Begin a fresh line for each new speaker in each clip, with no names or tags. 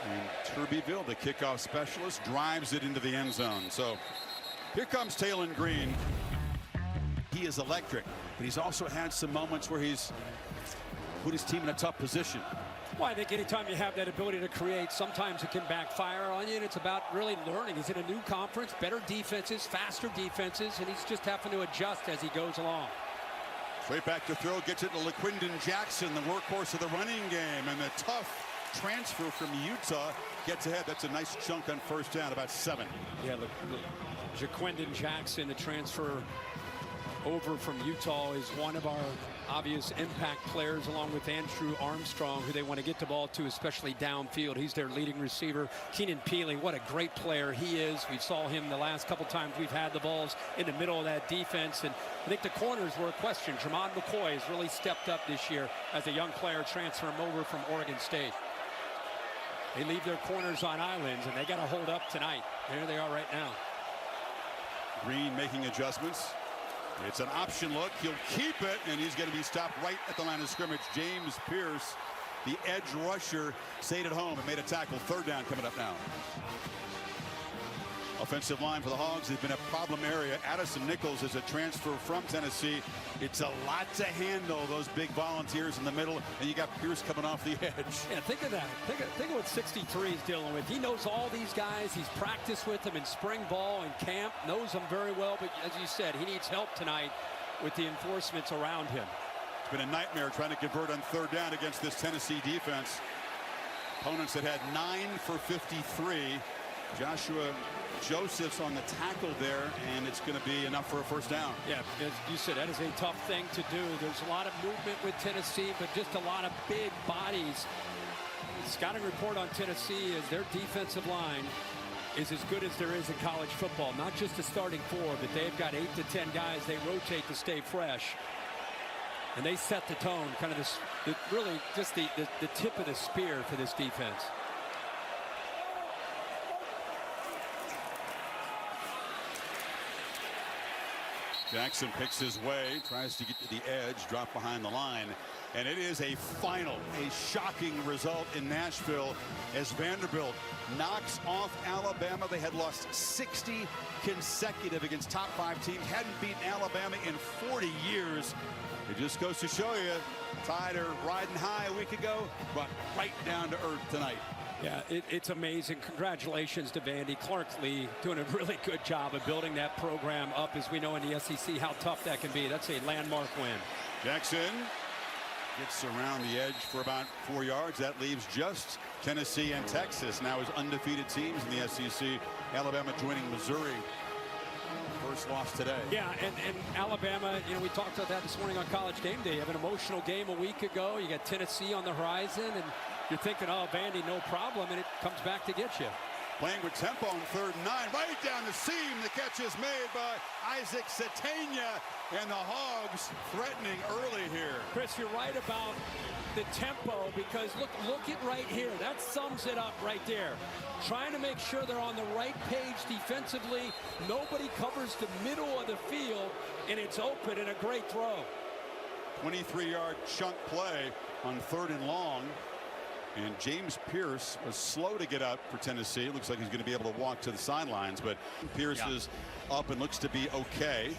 And Turbyville, the kickoff specialist, drives it into the end zone. So here comes Taylon Green. He is electric, but he's also had some moments where he's put his team in a tough position.
Well, I think anytime you have that ability to create, sometimes it can backfire on you, and it's about really learning. He's in a new conference, better defenses, faster defenses, and he's just having to adjust as he goes along.
Straight back to throw, gets it to LaQuindon Jackson, the workhorse of the running game, and the tough transfer from Utah gets ahead. That's a nice chunk on first down, about 7.
Yeah, look, LaQuindon Jackson, the transfer over from Utah, is one of our obvious impact players, along with Andrew Armstrong, who they want to get the ball to, especially downfield. He's their leading receiver. Keenan Peely, what a great player he is. We saw him the last couple times we've had the balls in the middle of that defense, and I think the corners were a question. Jermon McCoy has really stepped up this year as a young player, transferring over from Oregon State. They leave their corners on islands, and they got to hold up tonight. There they are right now.
Green making adjustments. It's an option look. He'll keep it, and he's going to be stopped right at the line of scrimmage. James Pierce, the edge rusher, stayed at home and made a tackle. Third down coming up now. Offensive line for the Hogs has been a problem area. Addison Nichols is a transfer from Tennessee. It's a lot to handle, those big volunteers in the middle, and you got Pierce coming off the edge.
Yeah, think of that. Think of what 63 is dealing with. He knows all these guys. He's practiced with them in spring ball and camp, knows them very well, but as you said, he needs help tonight with the enforcements around him.
It's been a nightmare trying to convert on third down against this Tennessee defense. Opponents that had 9 for 53. Joshua Joseph's on the tackle there, and it's going to be enough for a first down.
Yeah, as you said, that is a tough thing to do. There's a lot of movement with Tennessee, but just a lot of big bodies. The scouting report on Tennessee is their defensive line is as good as there is in college football. Not just the starting 4, but they've got 8 to 10 guys they rotate to stay fresh. And they set the tone, kind of this, really just the tip of the spear for this defense.
Jackson picks his way, tries to get to the edge, drop behind the line, and it is a shocking result in Nashville as Vanderbilt knocks off Alabama. They had lost 60 consecutive against top 5 teams, hadn't beaten Alabama in 40 years. It just goes to show you, Tide are riding high a week ago, but right down to earth tonight.
Yeah, it's amazing. Congratulations to Vandy. Clark Lee doing a really good job of building that program up, as we know in the SEC how tough that can be. That's a landmark win.
Jackson gets around the edge for about 4 yards. That leaves just Tennessee and Texas now as undefeated teams in the SEC. Alabama joining Missouri. First loss today.
Yeah, and Alabama, you know, we talked about that this morning on College Game Day. You have an emotional game a week ago. You got Tennessee on the horizon, and you're thinking, oh, Vandy, no problem, and it comes back to get you.
Playing with tempo on 3rd and 9, right down the seam. The catch is made by Isaac Satania, and the Hogs threatening early here.
Chris, you're right about the tempo, because look it right here. That sums it up right there. Trying to make sure they're on the right page defensively. Nobody covers the middle of the field, and it's open, and a great throw.
23-yard chunk play on 3rd and long. And James Pierce was slow to get out for Tennessee. It looks like he's going to be able to walk to the sidelines, but Pierce is up and looks to be okay.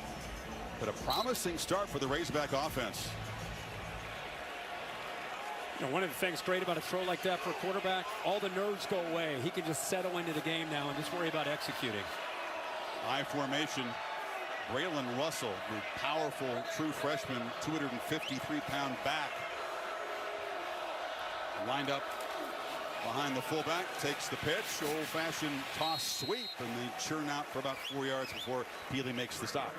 But a promising start for the Razorback offense.
You know, one of the things great about a throw like that for a quarterback, all the nerves go away. He can just settle into the game now and just worry about executing.
High formation. Braylon Russell, the powerful true freshman, 253-pound back. Lined up behind the fullback, takes the pitch, old-fashioned toss sweep, and they churn out for about 4 yards before Peely makes the stop.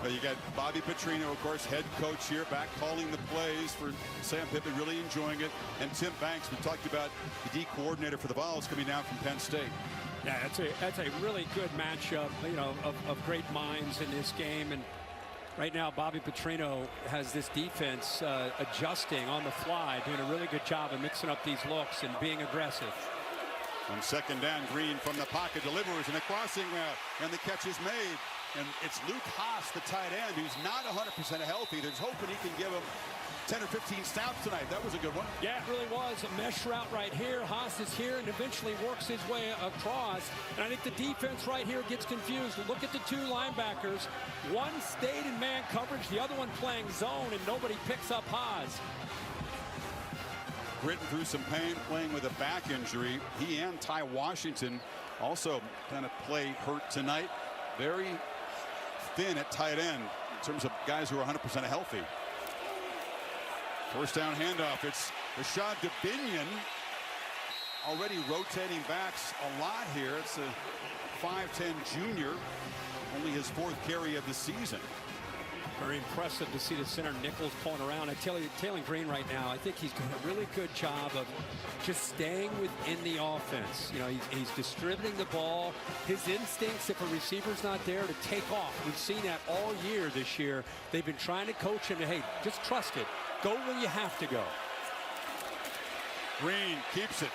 But you got Bobby Petrino, of course, head coach here, back calling the plays for Sam Pittman, really enjoying it. And Tim Banks, we talked about the D coordinator for the Vols coming down from Penn State.
Yeah, that's a really good matchup, you know, of great minds in this game. And right now, Bobby Petrino has this defense adjusting on the fly, doing a really good job of mixing up these looks and being aggressive.
On 2nd down, Green from the pocket delivers, and a crossing route, and the catch is made. And it's Luke Haas, the tight end, who's not 100% healthy. There's hoping he can give him 10 or 15 snaps tonight. That was a good one.
Yeah, it really was. A mesh route right here. Haas is here and eventually works his way across. And I think the defense right here gets confused. Look at the two linebackers. One stayed in man coverage, the other one playing zone, and nobody picks up Haas.
Gritting through some pain, playing with a back injury. He and Ty Washington also kind of play hurt tonight. Very thin at tight end in terms of guys who are 100% healthy. First down handoff. It's Rashad Dubinion already rotating backs a lot here. It's a 5'10 junior, only his 4th carry of the season.
Very impressive to see the center Nichols pulling around. I tell you, Taylor Green right now, I think he's doing a really good job of just staying within the offense. You know, he's distributing the ball. His instincts, if a receiver's not there, to take off. We've seen that all year this year. They've been trying to coach him to, hey, just trust it. Go when you have to go.
Green keeps it.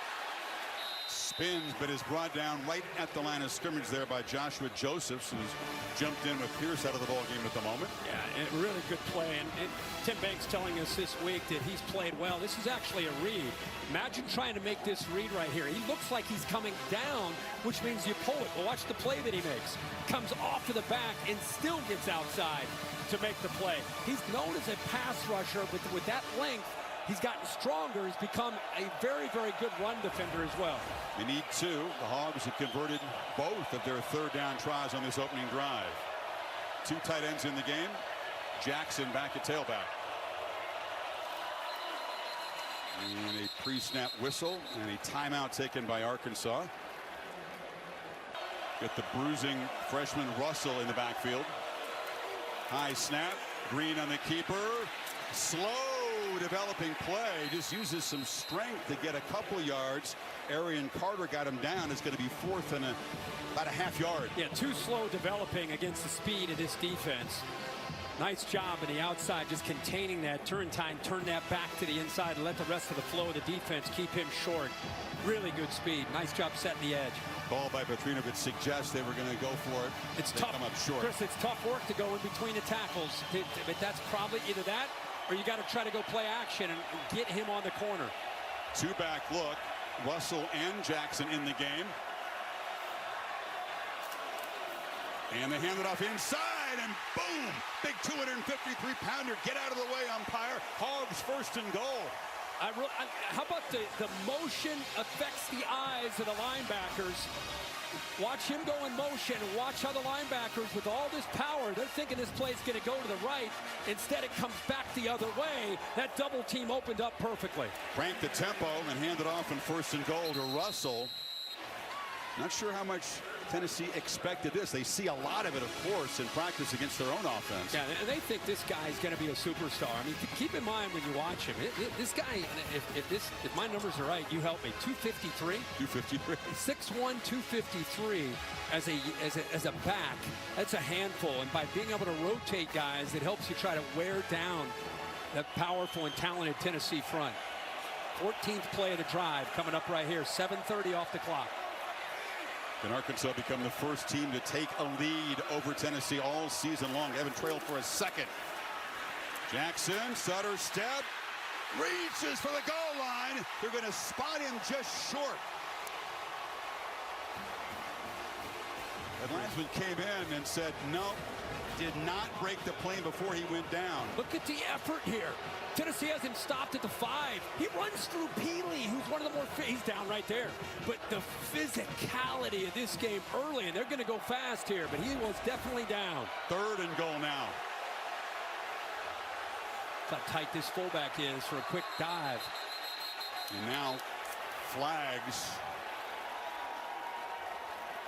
Spins, but is brought down right at the line of scrimmage there by Joshua Josephs, who's jumped in with Pierce out of the ball game at the moment.
Yeah, and really good play. And Tim Banks telling us this week that he's played well. This is actually a read. Imagine trying to make this read right here. He looks like he's coming down, which means you pull it. Well, watch the play that he makes. Comes off to the back and still gets outside to make the play. He's known as a pass rusher, but with that length, he's gotten stronger. He's become a very, very good run defender as well.
They need 2. The Hogs have converted both of their 3rd down tries on this opening drive. 2 tight ends in the game. Jackson back at tailback. And a pre-snap whistle and a timeout taken by Arkansas. Get the bruising freshman Russell in the backfield. High snap. Green on the keeper. Slow developing play, just uses some strength to get a couple yards. Arian Carter got him down. It's going to be 4th and about a half yard.
Yeah, too slow developing against the speed of this defense. Nice job in the outside, just containing that. Turrentine turned that back to the inside and let the rest of the flow of the defense keep him short. Really good speed. Nice job setting the edge.
Ball by Petrinovic suggests they were going to go for it.
It's
they
tough.
Come up short.
Chris, it's tough work to go in between the tackles. But that's probably either that or you got to try to go play action and get him on the corner.
2-back look. Russell and Jackson in the game. And they hand it off inside, and boom! Big 253-pounder. Get out of the way, umpire. Hogs 1st and goal.
How about the motion affects the eyes of the linebackers? Watch him go in motion and watch how the linebackers, with all this power, they're thinking this play's going to go to the right. Instead, it comes back the other way. That double team opened up perfectly.
Crank the tempo and hand it off in 1st and goal to Russell. Not sure how much Tennessee expected this. They see a lot of it, of course, in practice against their own offense.
Yeah, and they think this guy's going to be a superstar. I mean, keep in mind when you watch him, this guy, if my numbers are right, you help me, 253?
253.
6'1", 253 as a back. That's a handful. And by being able to rotate guys, it helps you try to wear down that powerful and talented Tennessee front. 14th play of the drive coming up right here. 7:30 off the clock.
Can Arkansas become the first team to take a lead over Tennessee all season long? They haven't trailed for a second. Jackson, stutter step, reaches for the goal line. They're going to spot him just short. The linesman came in and said, no, did not break the plane before he went down.
Look at the effort here. Tennessee has him stopped at the 5. He runs through Peely, who's one of the more he's down right there. But the physicality of this game early, and they're going to go fast here, but he was definitely down.
3rd and goal now.
That's how tight this fullback is for a quick dive.
And now flags.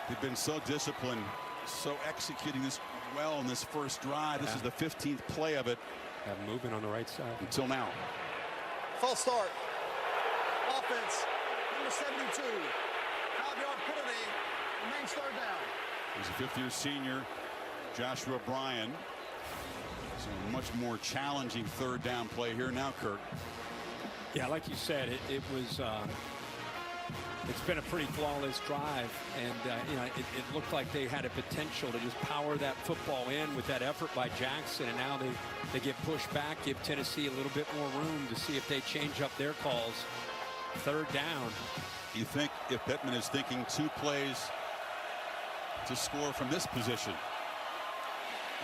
They've been so disciplined, so executing this well in this first drive. This is the 15th play of it.
Have movement on the right side.
Until now.
False start. Offense, number 72. 5-yard penalty. Remains 3rd down.
He's a 5th-year senior, Joshua Bryan. So a much more challenging 3rd down play here now, Kirk.
Yeah, like you said, it was It's been a pretty flawless drive, and you know, it looked like they had a potential to just power that football in with that effort by Jackson, and now they get pushed back, give Tennessee a little bit more room to see if they change up their calls. Third down.
You think if Pittman is thinking 2 plays to score from this position?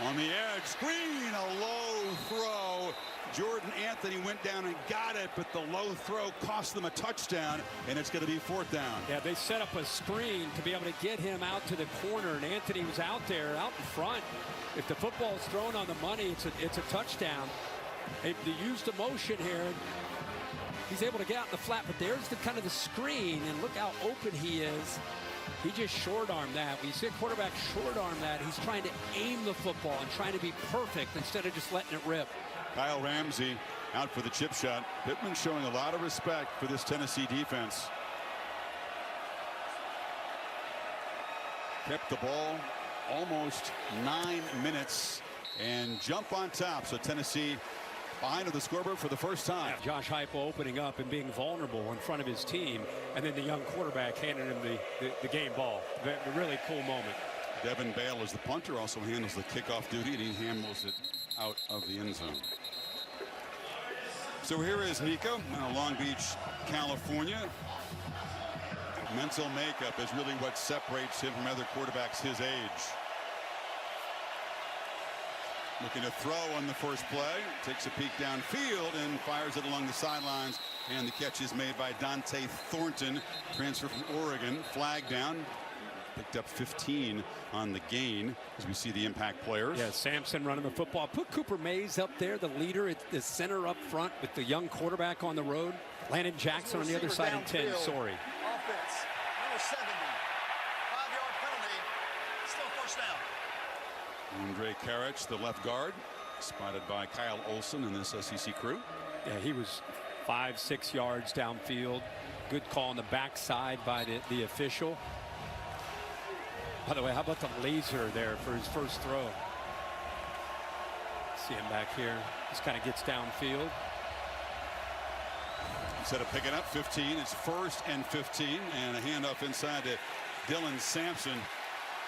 On the edge, screen, a low throw. Jordan Anthony went down and got it, but the low throw cost them a touchdown, and it's going to be 4th down.
Yeah, they set up a screen to be able to get him out to the corner, and Anthony was out there, out in front. If the football is thrown on the money, it's a touchdown. They used the motion here. He's able to get out in the flat, but there's the kind of the screen, and look how open he is. He just short-armed that. When you see a quarterback short-arm that, he's trying to aim the football and trying to be perfect instead of just letting it rip.
Kyle Ramsey out for the chip shot. Pittman showing a lot of respect for this Tennessee defense. Kept the ball almost 9 minutes and jump on top. So Tennessee behind of the scoreboard for the first time.
Yeah, Josh Heupel opening up and being vulnerable in front of his team, and then the young quarterback handing him the game ball. A really cool moment.
Devin Bale is the punter, also handles the kickoff duty, and he handles it out of the end zone. So here is Nico in Long Beach, California. Mental makeup is really what separates him from other quarterbacks his age. Looking to throw on the first play, takes a peek downfield and fires it along the sidelines, and the catch is made by Dante Thornton, transfer from Oregon. Flag down, picked up 15 on the gain as we see the impact players.
Yeah, Sampson running the football. Put Cooper Mays up there, the leader at the center up front with the young quarterback on the road. Landon Jackson on the other side in 10. Sorry.
Offense, number 70. 5-yard penalty. Still 1st down.
Andre Karich, the left guard, spotted by Kyle Olson in this SEC crew.
Yeah, he was 5-6 yards downfield. Good call on the backside by the official. By the way, how about the laser there for his first throw? See him back here. Just kind of gets downfield.
Instead of picking up 15, it's 1st and 15, and a handoff inside to Dylan Sampson,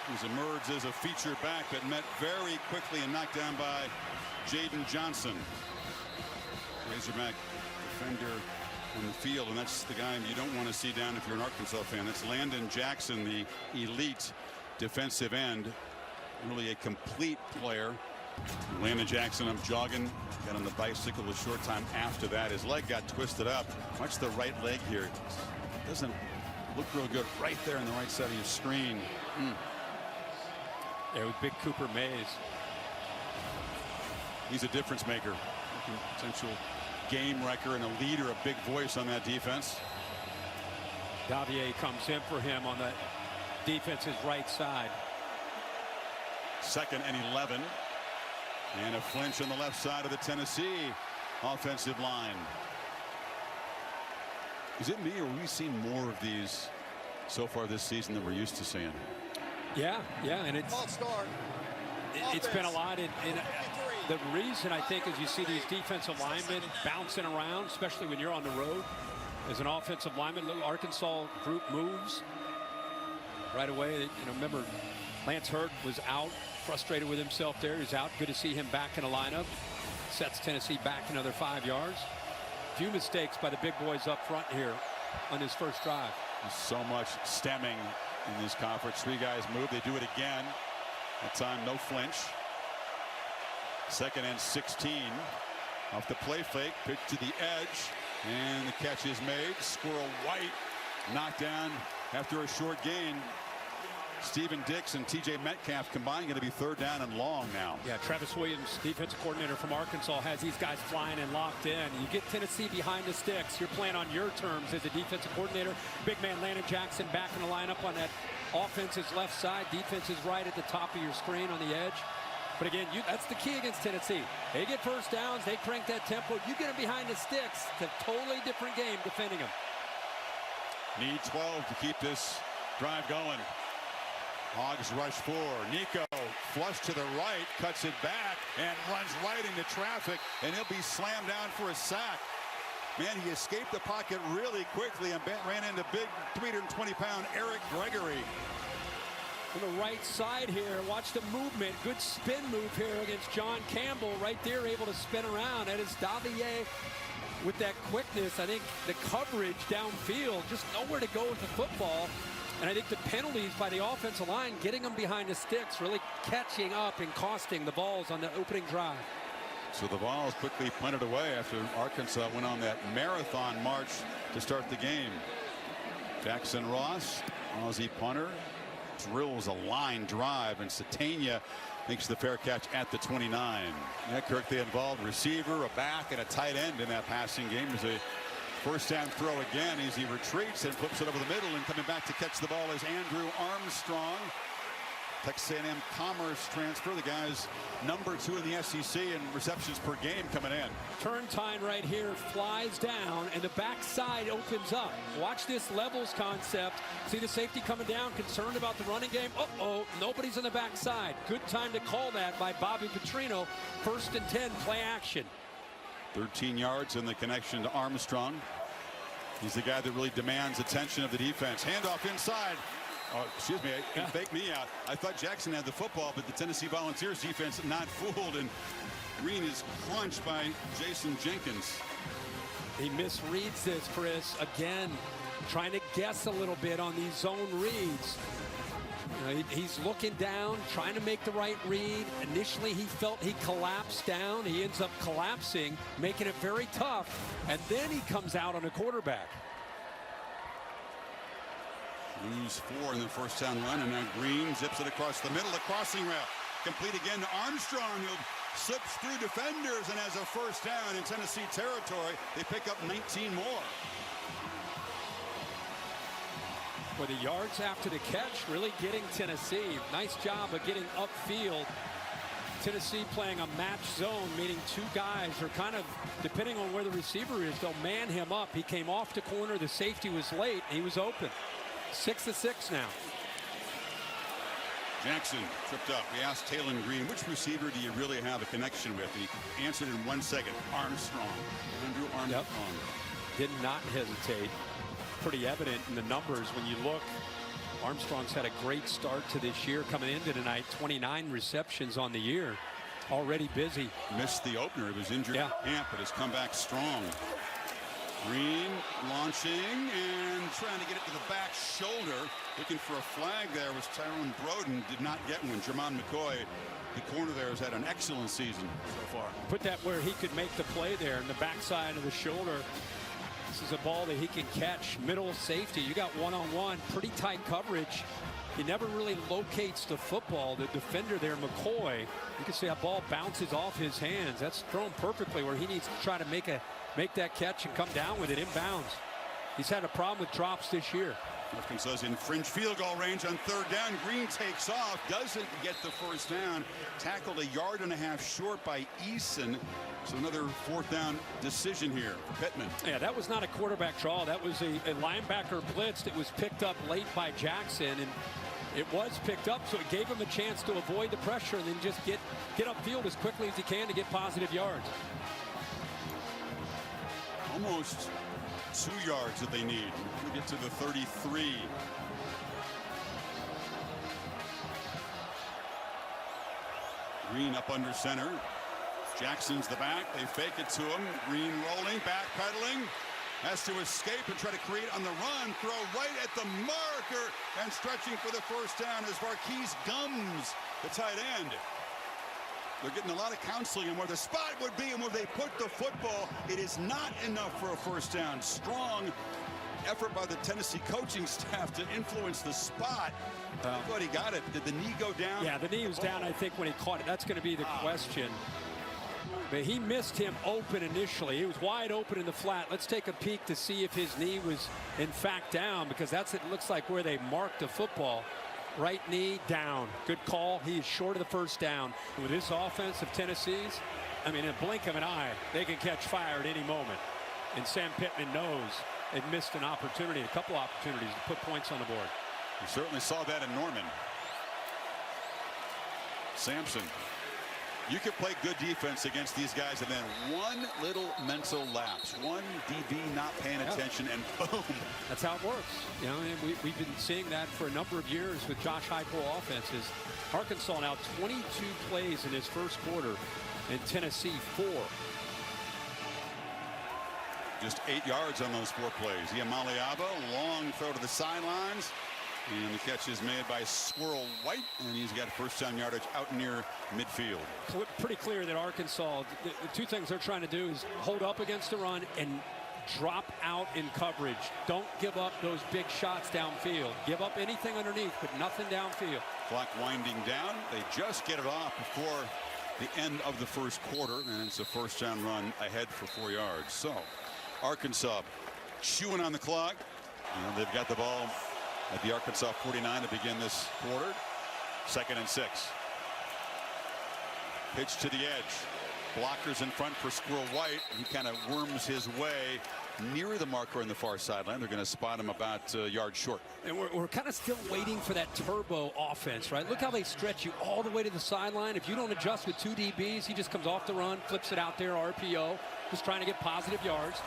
who's emerged as a feature back, but met very quickly and knocked down by Jaden Johnson. Razorback defender on the field, and that's the guy you don't want to see down if you're an Arkansas fan. That's Landon Jackson, the elite defensive end. Really a complete player. Landon Jackson, I'm jogging, got on the bicycle a short time after that. His leg got twisted up. Watch the right leg here. Doesn't look real good right there on the right side of your screen.
Yeah, with big Cooper Mays.
He's a difference maker. Potential game wrecker and a leader, a big voice on that defense.
Davier comes in for him on the defense's right side.
2nd and 11. And a flinch on the left side of the Tennessee offensive line. Is it me, or have we seen more of these so far this season than we're used to seeing?
Yeah, and it's been a lot in the reason I think is you see these defensive linemen bouncing around, especially when you're on the road. As an offensive lineman, little Arkansas group moves right away. You know, remember Lance Hurd was out, frustrated with himself there. He's out. Good to see him back in the lineup. Sets Tennessee back another 5 yards. Few mistakes by the big boys up front here on his first drive.
There's so much stemming in this conference. 3 guys move. They do it again. That time, no flinch. 2nd and 16. Off the play fake, pitch to the edge, and the catch is made. Squirrel White knocked down after a short gain. Stephen Dix and TJ Metcalf combined, going to be 3rd down and long now.
Yeah, Travis Williams, defensive coordinator from Arkansas, has these guys flying and locked in. You get Tennessee behind the sticks. You're playing on your terms as a defensive coordinator. Big man Landon Jackson back in the lineup on that offense's left side. Defense is right at the top of your screen on the edge. But again, that's the key against Tennessee. They get first downs. They crank that tempo. You get them behind the sticks. It's a totally different game defending them.
Need 12 to keep this drive going. Hogs rush 4. Nico flush to the right, cuts it back, and runs right into traffic, and he'll be slammed down for a sack. Man, he escaped the pocket really quickly and ran into big 320-pound Eric Gregory.
On the right side here, watch the movement. Good spin move here against John Campbell. Right there, able to spin around. That is Davier with that quickness. I think the coverage downfield, just nowhere to go with the football. And I think the penalties by the offensive line, getting them behind the sticks, really catching up and costing the balls on the opening drive.
So the ball is quickly punted away after Arkansas went on that marathon march to start the game. Jackson Ross, Aussie punter, drills a line drive, and Satania makes the fair catch at the 29. Yeah, Kirk, they involved receiver, a back, and a tight end in that passing game. As a first down throw again as he retreats and flips it over the middle, and coming back to catch the ball is Andrew Armstrong. Texas A&M Commerce transfer. The guy's #2 in the SEC in receptions per game coming in.
Turntine right here flies down, and the backside opens up. Watch this levels concept. See the safety coming down, concerned about the running game. Uh-oh, nobody's on the backside. Good time to call that by Bobby Petrino. 1st and 10, play action.
13 yards in the connection to Armstrong. He's the guy that really demands attention of the defense. Handoff inside. Oh, excuse me, he faked me out. I thought Jackson had the football, but the Tennessee Volunteers defense not fooled, and Green is crunched by Jason Jenkins.
He misreads this, Chris. Again, trying to guess a little bit on these zone reads. You know, he's looking down, trying to make the right read. Initially, he felt he collapsed down. He ends up collapsing, making it very tough, and then he comes out on a quarterback.
Lose 4 in the first down run, and now Green zips it across the middle. The crossing route complete again to Armstrong, who slips through defenders and has a first down in Tennessee territory. They pick up 19 more.
For the yards after the catch, really getting Tennessee. Nice job of getting upfield. Tennessee playing a match zone, meaning two guys are kind of, depending on where the receiver is, they'll man him up. He came off the corner. The safety was late. He was open. 6-6 now.
Jackson tripped up. We asked Taylon Green, which receiver do you really have a connection with? And he answered in 1 second. Armstrong. Andrew Armstrong.
Yep. Did not hesitate. Pretty evident in the numbers when you look. Armstrong's had a great start to this year coming into tonight. 29 receptions on the year. Already busy.
Missed the opener. He was injured in camp, but has come back strong. Green launching and trying to get it to the back shoulder. Looking for a flag there was Tyrone Broden. Did not get one. Jermon McCoy, the corner there, has had an excellent season so far.
Put that where he could make the play there in the backside of the shoulder. This is a ball that he can catch. Middle safety. You got one-on-one. Pretty tight coverage. He never really locates the football. The defender there, McCoy, you can see that ball bounces off his hands. That's thrown perfectly where he needs to try to make that catch and come down with it inbounds. He's had a problem with drops this year.
Arkansas's in fringe field goal range on 3rd down. Green takes off, doesn't get the first down. Tackled 1.5 yards short by Eason. So another 4th down decision here for Pittman.
Yeah, that was not a quarterback draw. That was a linebacker blitz that was picked up late by Jackson, and it was picked up, so it gave him a chance to avoid the pressure and then just get upfield as quickly as he can to get positive yards.
Almost 2 yards that they need to get to the 33. Green up under center. Jackson's the back. They fake it to him. Green rolling, backpedaling. Has to escape and try to create on the run. Throw right at the marker. And stretching for the first down is Marquise Gums, the tight end. They're getting a lot of counseling on where the spot would be and where they put the football. It is not enough for a first down. Strong effort by the Tennessee coaching staff to influence the spot. I thought he got it. Did the knee go down?
Yeah, the knee was down, I think, when he caught it. That's going to be the question. But he missed him open initially. He was wide open in the flat. Let's take a peek to see if his knee was, in fact, down, because that's, it looks like, where they marked the football. Right knee down. Good call. He is short of the first down. With this offense of Tennessee's, I mean, in a blink of an eye, they can catch fire at any moment. And Sam Pittman knows they've missed an opportunity, a couple opportunities to put points on the board.
We certainly saw that in Norman. Sampson You can play good defense against these guys, and then one little mental lapse, one DB not paying attention, and boom.
That's how it works. You know, and we've been seeing that for a number of years with Josh Heupel offenses. Arkansas now 22 plays in his first quarter, and Tennessee 4.
Just 8 yards on those 4 plays. Iamaleava, long throw to the sidelines. And the catch is made by Squirrel White, and he's got first down yardage out near midfield.
Pretty clear that Arkansas, the 2 things they're trying to do is hold up against the run and drop out in coverage. Don't give up those big shots downfield. Give up anything underneath, but nothing downfield.
Clock winding down. They just get it off before the end of the first quarter, and it's a first down run ahead for 4 yards. So Arkansas chewing on the clock. You know, they've got the ball at the Arkansas 49 to begin this quarter. 2nd and 6. Pitch to the edge. Blockers in front for Squirrel White. He kind of worms his way near the marker on the far sideline. They're going to spot him about a yard short.
And we're kind of still waiting for that turbo offense, right? Look how they stretch you all the way to the sideline. If you don't adjust with 2 DBs, he just comes off the run, flips it out there, RPO, just trying to get positive yards.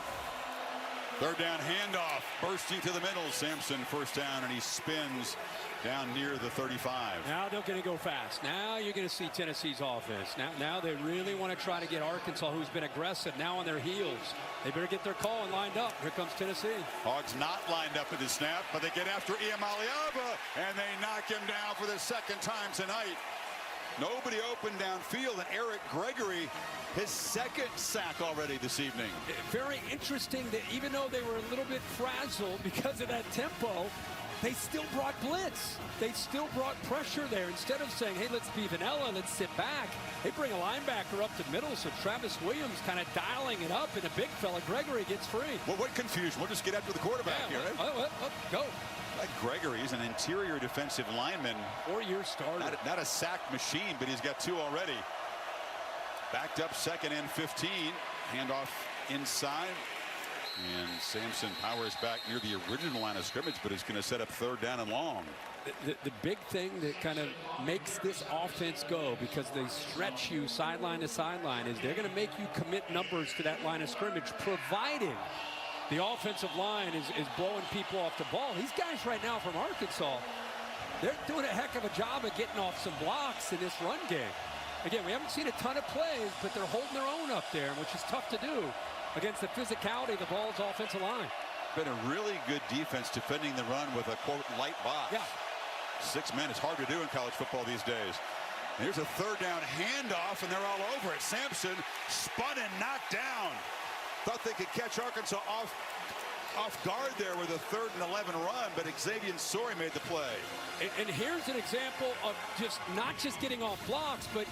3rd down handoff, bursting to the middle. Sampson first down, and he spins down near the 35.
Now they're going to go fast. Now you're going to see Tennessee's offense. Now they really want to try to get Arkansas, who's been aggressive, now on their heels. They better get their call and lined up. Here comes Tennessee.
Hogs not lined up at the snap, but they get after Iamaleava, and they knock him down for the 2nd time tonight. Nobody open downfield, and Eric Gregory, his 2nd sack already this evening.
Very interesting that even though they were a little bit frazzled because of that tempo, they still brought blitz. They still brought pressure there. Instead of saying, hey, let's be vanilla, let's sit back, they bring a linebacker up the middle, so Travis Williams kind of dialing it up, and the big fella, Gregory, gets free.
Well, what confusion? We'll just get after the quarterback here, right?
Go.
Like Gregory, he's an interior defensive lineman.
4-year starter.
Not a sack machine, but he's got 2 already. Backed up 2nd and 15. Handoff inside. And Sampson powers back near the original line of scrimmage, but is going to set up 3rd down and long.
The big thing that kind of makes this offense go, because they stretch you sideline to sideline, is they're going to make you commit numbers to that line of scrimmage, providing the offensive line is blowing people off the ball. These guys right now from Arkansas, they're doing a heck of a job of getting off some blocks in this run game. Again, we haven't seen a ton of plays, but they're holding their own up there, which is tough to do against the physicality of the Vols' offensive line.
Been a really good defense defending the run with a, quote, light box.
Yeah.
6 men. It's hard to do in college football these days. And here's a 3rd down handoff, and they're all over it. Sampson spun and knocked down. Thought they could catch Arkansas off guard there with a 3rd and 11 run, but Xavier Sori made the play.
And here's an example of not just getting off blocks, but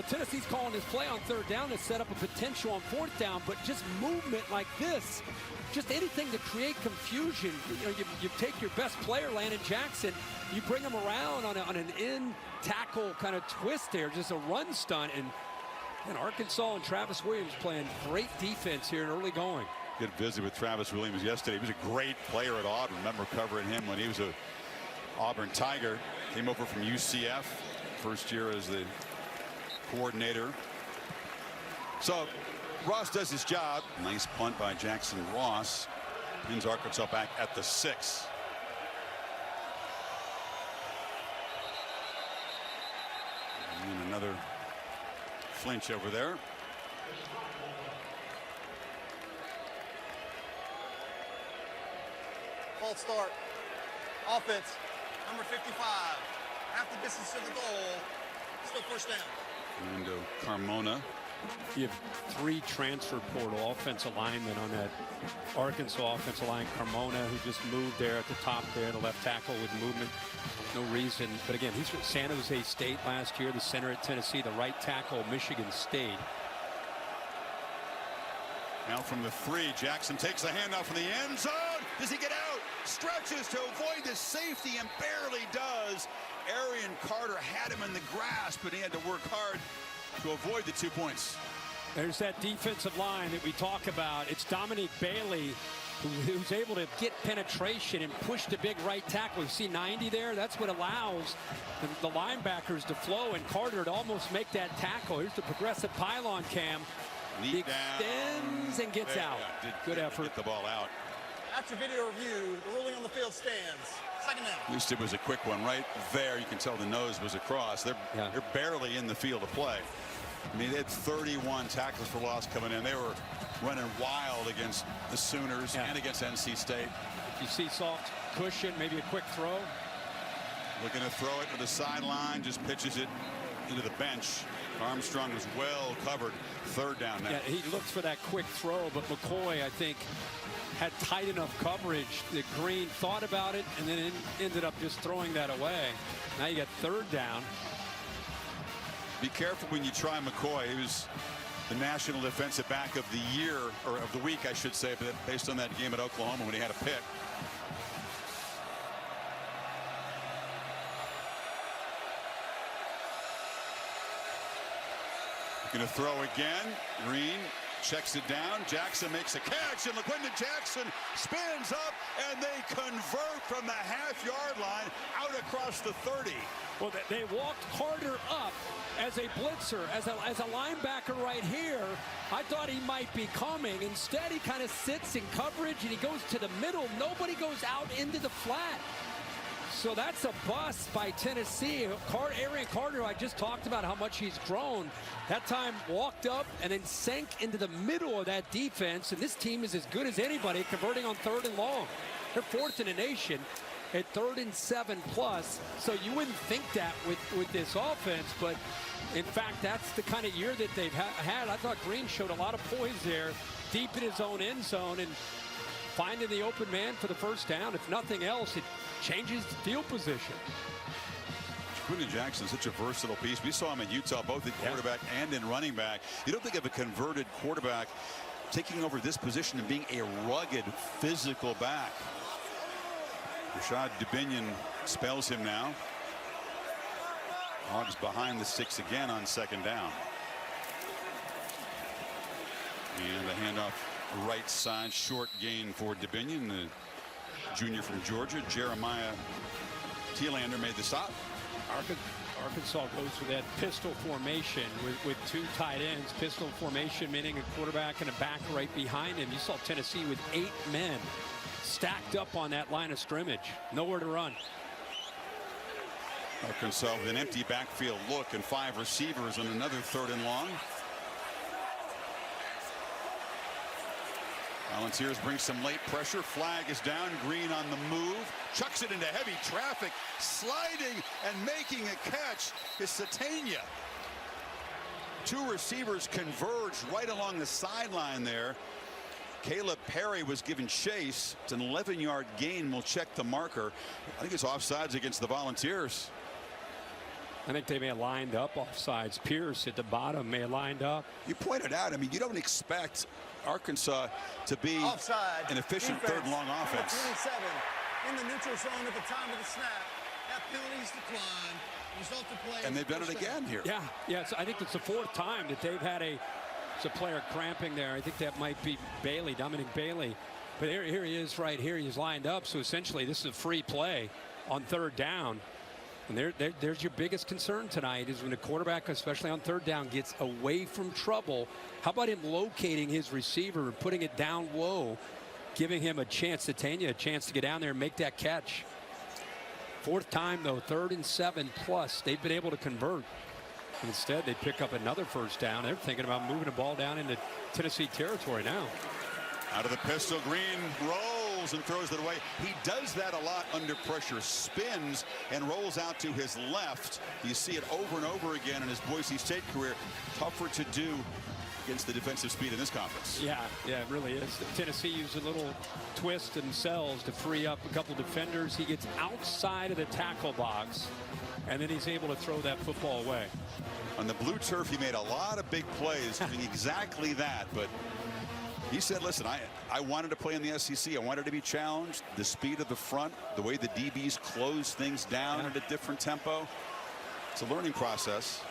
Tennessee's calling this play on 3rd down to set up a potential on 4th down, but just movement like this, just anything to create confusion. You take your best player, Landon Jackson, you bring him around on an in tackle kind of twist there, just a run stunt, and Arkansas and Travis Williams playing great defense here in early going.
Good visit with Travis Williams yesterday. He was a great player at Auburn. Remember covering him when he was a Auburn Tiger. Came over from UCF, first year as the coordinator. So Ross does his job. Nice punt by Jackson Ross. Pins Arkansas back at the 6. And another flinch over there.
False start. Offense. Number 55. Half the distance to the goal. Still first down.
Fernando Carmona.
You have 3 transfer portal offensive linemen on that Arkansas offensive line. Carmona, who just moved there at the top there, the left tackle with movement. No reason. But again, he's from San Jose State last year, the center at Tennessee, the right tackle, Michigan State.
Now from the 3, Jackson takes the handoff from the end zone. Does he get out? Stretches to avoid the safety and barely does. Arian Carter had him in the grasp, but he had to work hard to avoid the 2 points.
There's that defensive line that we talk about. It's Dominique Bailey who's able to get penetration and push the big right tackle. You see 90 there? That's what allows the linebackers to flow, and Carter to almost make that tackle. Here's the progressive pylon cam. He extends and gets out. Good effort.
Get the ball out.
After video review, the ruling on the field stands. Second down.
At least it was a quick one right there. You can tell the nose was across. They're barely in the field of play. I mean, they had 31 tackles for loss coming in. They were running wild against the Sooners and against NC State.
You see soft cushion, maybe a quick throw.
Looking to throw it to the sideline, just pitches it into the bench. Armstrong was well covered. Third down now.
Yeah, he looks for that quick throw, but McCoy, I think, had tight enough coverage that Green thought about it and then ended up just throwing that away. Now you got third down.
Be careful when you try McCoy. He was the National Defensive Back of the Year, or of the week, I should say, but based on that game at Oklahoma when he had a pick. Going to throw again. Green checks it down. Jackson makes a catch, and LaQuindon Jackson spins up, and they convert from the half-yard line out across the 30.
Well, they walked Carter up as a blitzer, as a linebacker right here. I thought he might be coming. Instead, he kind of sits in coverage, and he goes to the middle. Nobody goes out into the flat. So that's a bust by Tennessee. Arian Carter, I just talked about how much he's grown. That time walked up and then sank into the middle of that defense. And this team is as good as anybody converting on 3rd and long. They're 4th in the nation at 3rd and 7+. So you wouldn't think that with this offense. But, in fact, that's the kind of year that they've had. I thought Green showed a lot of poise there, deep in his own end zone, and finding the open man for the first down. If nothing else, it changes the field position.
LaQuindon Jackson is such a versatile piece. We saw him at Utah, both at quarterback and in running back. You don't think of a converted quarterback taking over this position and being a rugged, physical back. Rashad Dubinion spells him now. Hogs behind the 6 again on 2nd down. And the handoff right side, short gain for Dubinion, the junior from Georgia. Jeremiah Thielander made the stop.
Arkansas goes with that pistol formation with 2 tight ends. Pistol formation meaning a quarterback and a back right behind him. You saw Tennessee with 8 men stacked up on that line of scrimmage. Nowhere to run.
Arkansas with an empty backfield look and 5 receivers on another 3rd and long. Volunteers bring some late pressure. Flag is down. Green on the move. Chucks it into heavy traffic. Sliding and making a catch is Satania. 2 receivers converge right along the sideline there. Caleb Perry was given chase. It's an 11-yard gain. We'll check the marker. I think it's offsides against the Volunteers.
I think they may have lined up offsides. Pierce at the bottom may have lined up.
You pointed out, I mean, you don't expect Arkansas to be
offside,
an efficient
defense,
3rd and long offense.
27 in the neutral zone at the time of the snap. That penalty's declined. Result of play.
And they've done it again here.
Yeah. So I think it's the 4th time that they've had a player cramping there. I think that might be Bailey, Dominic Bailey. But here he is right here. He's lined up. So essentially this is a free play on 3rd down. And there's your biggest concern tonight is when the quarterback, especially on 3rd down, gets away from trouble. How about him locating his receiver and putting it down low, giving him a chance to Tanya, a chance to get down there and make that catch. 4th time, though, 3rd and 7+. They've been able to convert. Instead, they pick up another 1st down. They're thinking about moving the ball down into Tennessee territory now.
Out of the pistol, Green rolls and throws it away. He does that a lot under pressure. Spins and rolls out to his left. You see it over and over again in his Boise State career. Tougher to do against the defensive speed in this conference.
Yeah, it really is. Tennessee used a little twist themselves to free up a couple defenders. He gets outside of the tackle box, and then he's able to throw that football away.
On the blue turf, he made a lot of big plays doing exactly that, but he said, listen, I wanted to play in the SEC. I wanted to be challenged. The speed of the front, the way the DBs close things down at a different tempo. It's a learning process.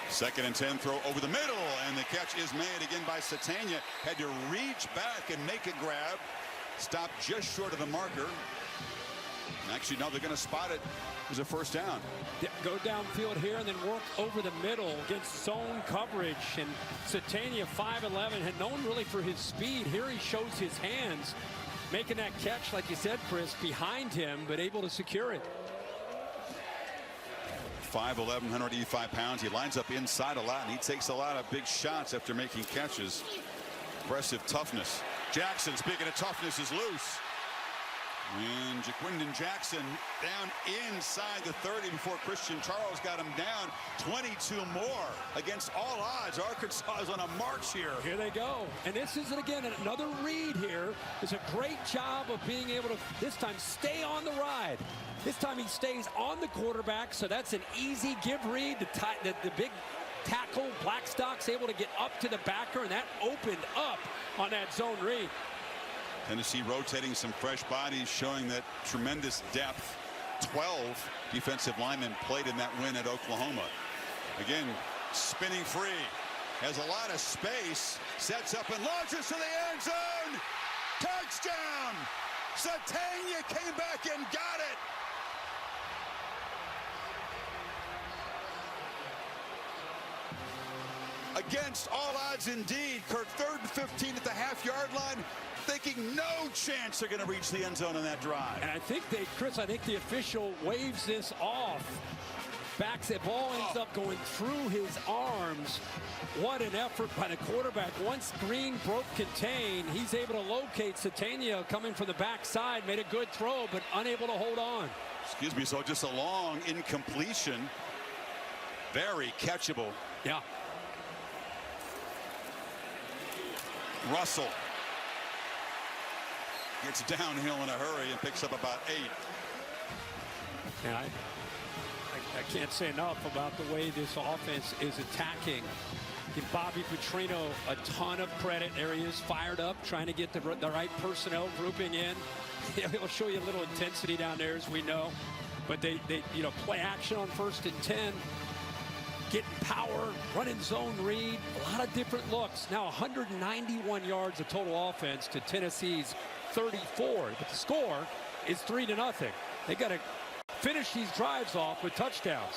2nd and 10, throw over the middle, and the catch is made again by Satania. Had to reach back and make a grab. Stopped just short of the marker. Actually, no, they're going to spot it as a 1st down.
Go downfield here and then work over the middle against zone coverage. And Satania, 5'11", had known really for his speed. Here he shows his hands, making that catch, like you said, Chris, behind him, but able to secure it.
5'11", 185 pounds. He lines up inside a lot, and he takes a lot of big shots after making catches. Impressive toughness. Jackson, speaking of toughness, is loose. And Jaquindon Jackson down inside the 30 before Christian Charles got him down. 22 more against all odds. Arkansas is on a march here.
Here they go. And this is, again, another read here. It's a great job of being able to, this time, stay on the ride. This time he stays on the quarterback, so that's an easy give read. The big tackle, Blackstock's able to get up to the backer, and that opened up on that zone read.
Tennessee rotating some fresh bodies, showing that tremendous depth. 12 defensive linemen played in that win at Oklahoma. Again, spinning free. Has a lot of space. Sets up and launches to the end zone. Touchdown! Satania came back and got it. Against all odds indeed. Kirk, 3rd and 15 at the half-yard line, thinking no chance they're going to reach the end zone on that drive.
And I think Chris, I think the official waves this off. Backs the ball ends up going through his arms. What an effort by the quarterback. Once Green broke contain, he's able to locate Satania coming from the backside. Made a good throw, but unable to hold on.
Excuse me, so just a long incompletion. Very catchable.
Yeah.
Russell gets downhill in a hurry and picks up about 8.
And I can't say enough about the way this offense is attacking. Give Bobby Petrino a ton of credit. There he is, fired up, trying to get the right personnel grouping in. He'll show you a little intensity down there, as we know. But they play action on 1st and 10. Getting power, running zone read, a lot of different looks. Now 191 yards of total offense to Tennessee's 34. But the score is 3-0. They got to finish these drives off with touchdowns.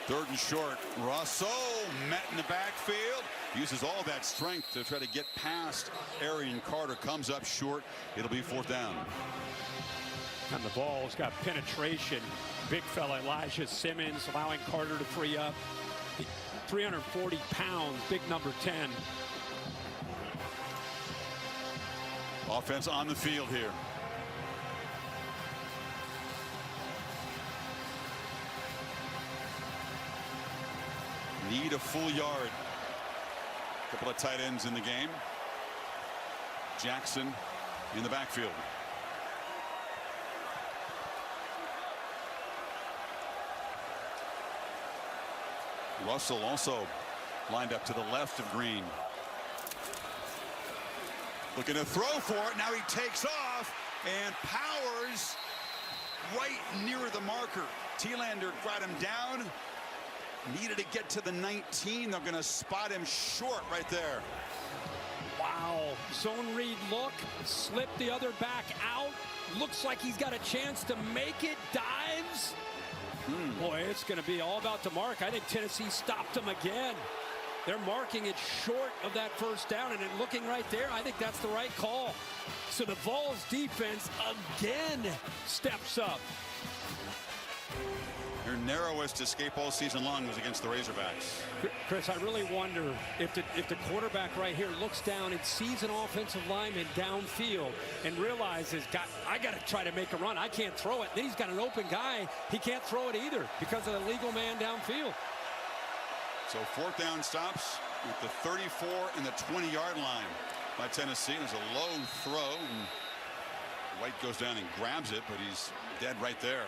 3rd and short. Russell met in the backfield. Uses all that strength to try to get past Arian Carter. Comes up short. It'll be 4th down.
And the ball's got penetration. Big fella Elijah Simmons allowing Carter to free up. 340 pounds, big number 10.
Offense on the field here. Need a full yard. Couple of tight ends in the game. Jackson in the backfield. Russell also lined up to the left of Green. Looking to throw for it. Now he takes off and powers right near the marker. Thielander got him down. Needed to get to the 19. They're going to spot him short right there.
Wow. Zone read look. Slip the other back out. Looks like he's got a chance to make it. Dives. Boy, it's going to be all about the mark. I think Tennessee stopped him again. They're marking it short of that 1st down, and looking right there, I think that's the right call. So the Vols defense again steps up.
Their narrowest escape all season long was against the Razorbacks.
Chris, I really wonder if the quarterback right here looks down and sees an offensive lineman downfield and realizes, I got to try to make a run. I can't throw it. Then he's got an open guy. He can't throw it either because of the legal man downfield.
So 4th down stops with the 34 and the 20-yard line by Tennessee. There's a low throw, and White goes down and grabs it, but he's dead right there.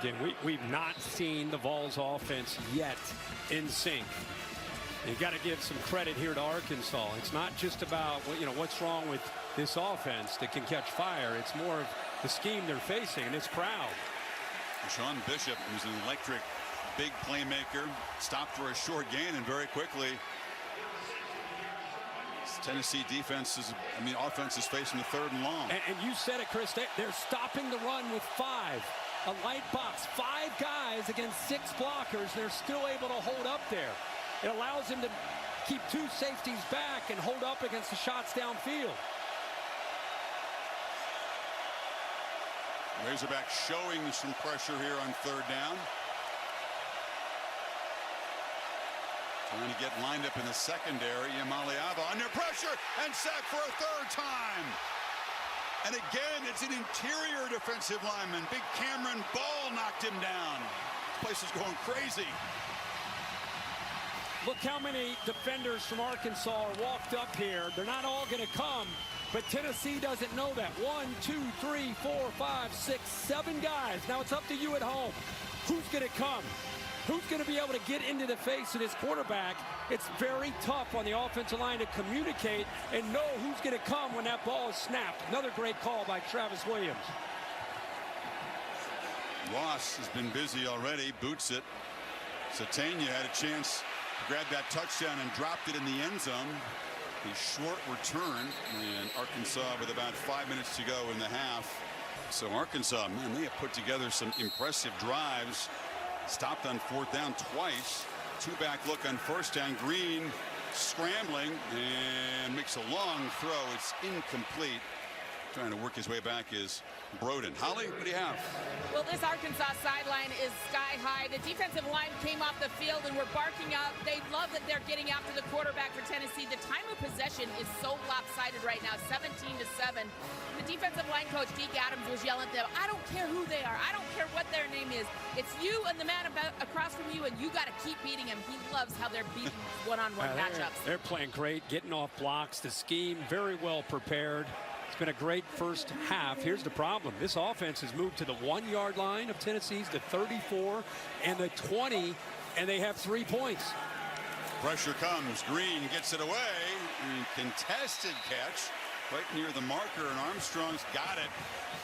Again, we've not seen the Vols offense yet in sync. You've got to give some credit here to Arkansas. It's not just about what's wrong with this offense that can catch fire. It's more of the scheme they're facing and this crowd.
Sean Bishop, who's an electric big playmaker. Stopped for a short gain, and very quickly Tennessee offense is facing the 3rd and long.
And you said it, Chris. They're stopping the run with 5. A light box. 5 guys against 6 blockers. They're still able to hold up there. It allows them to keep 2 safeties back and hold up against the shots downfield.
Razorbacks showing some pressure here on 3rd down. Trying to get lined up in the secondary. Yamaliava under pressure and sacked for a 3rd time. And again, it's an interior defensive lineman. Big Cameron Ball knocked him down. This place is going crazy.
Look how many defenders from Arkansas are walked up here. They're not all going to come, but Tennessee doesn't know that. 1, 2, 3, 4, 5, 6, 7 guys. Now it's up to you at home. Who's going to come? Who's going to be able to get into the face of this quarterback? It's very tough on the offensive line to communicate and know who's going to come when that ball is snapped. Another great call by Travis Williams.
Ross has been busy already. Boots it. Satania had a chance to grab that touchdown and dropped it in the end zone. A short return, and Arkansas with about 5 minutes to go in the half. So Arkansas, man, they have put together some impressive drives. Stopped on 4th down twice. 2-back look on 1st down. Green scrambling and makes a long throw. It's incomplete. Trying to work his way back is Broden. Holly, what do you have?
Well, this Arkansas sideline is sky high. The defensive line came off the field and were barking up. They love that they're getting after the quarterback for Tennessee. The time of possession is so lopsided right now, 17-7. The defensive line coach, Deke Adams, was yelling at them, I don't care who they are. I don't care what their name is. It's you and the man across from you, and you got to keep beating him. He loves how they're beating one-on-one matchups.
They're playing great, getting off blocks. The scheme very well prepared. It's been a great first half. Here's the problem. This offense has moved to the 1-yard line of Tennessee's, the 34 and the 20, and they have 3 points.
Pressure comes. Green gets it away. Contested catch right near the marker, and Armstrong's got it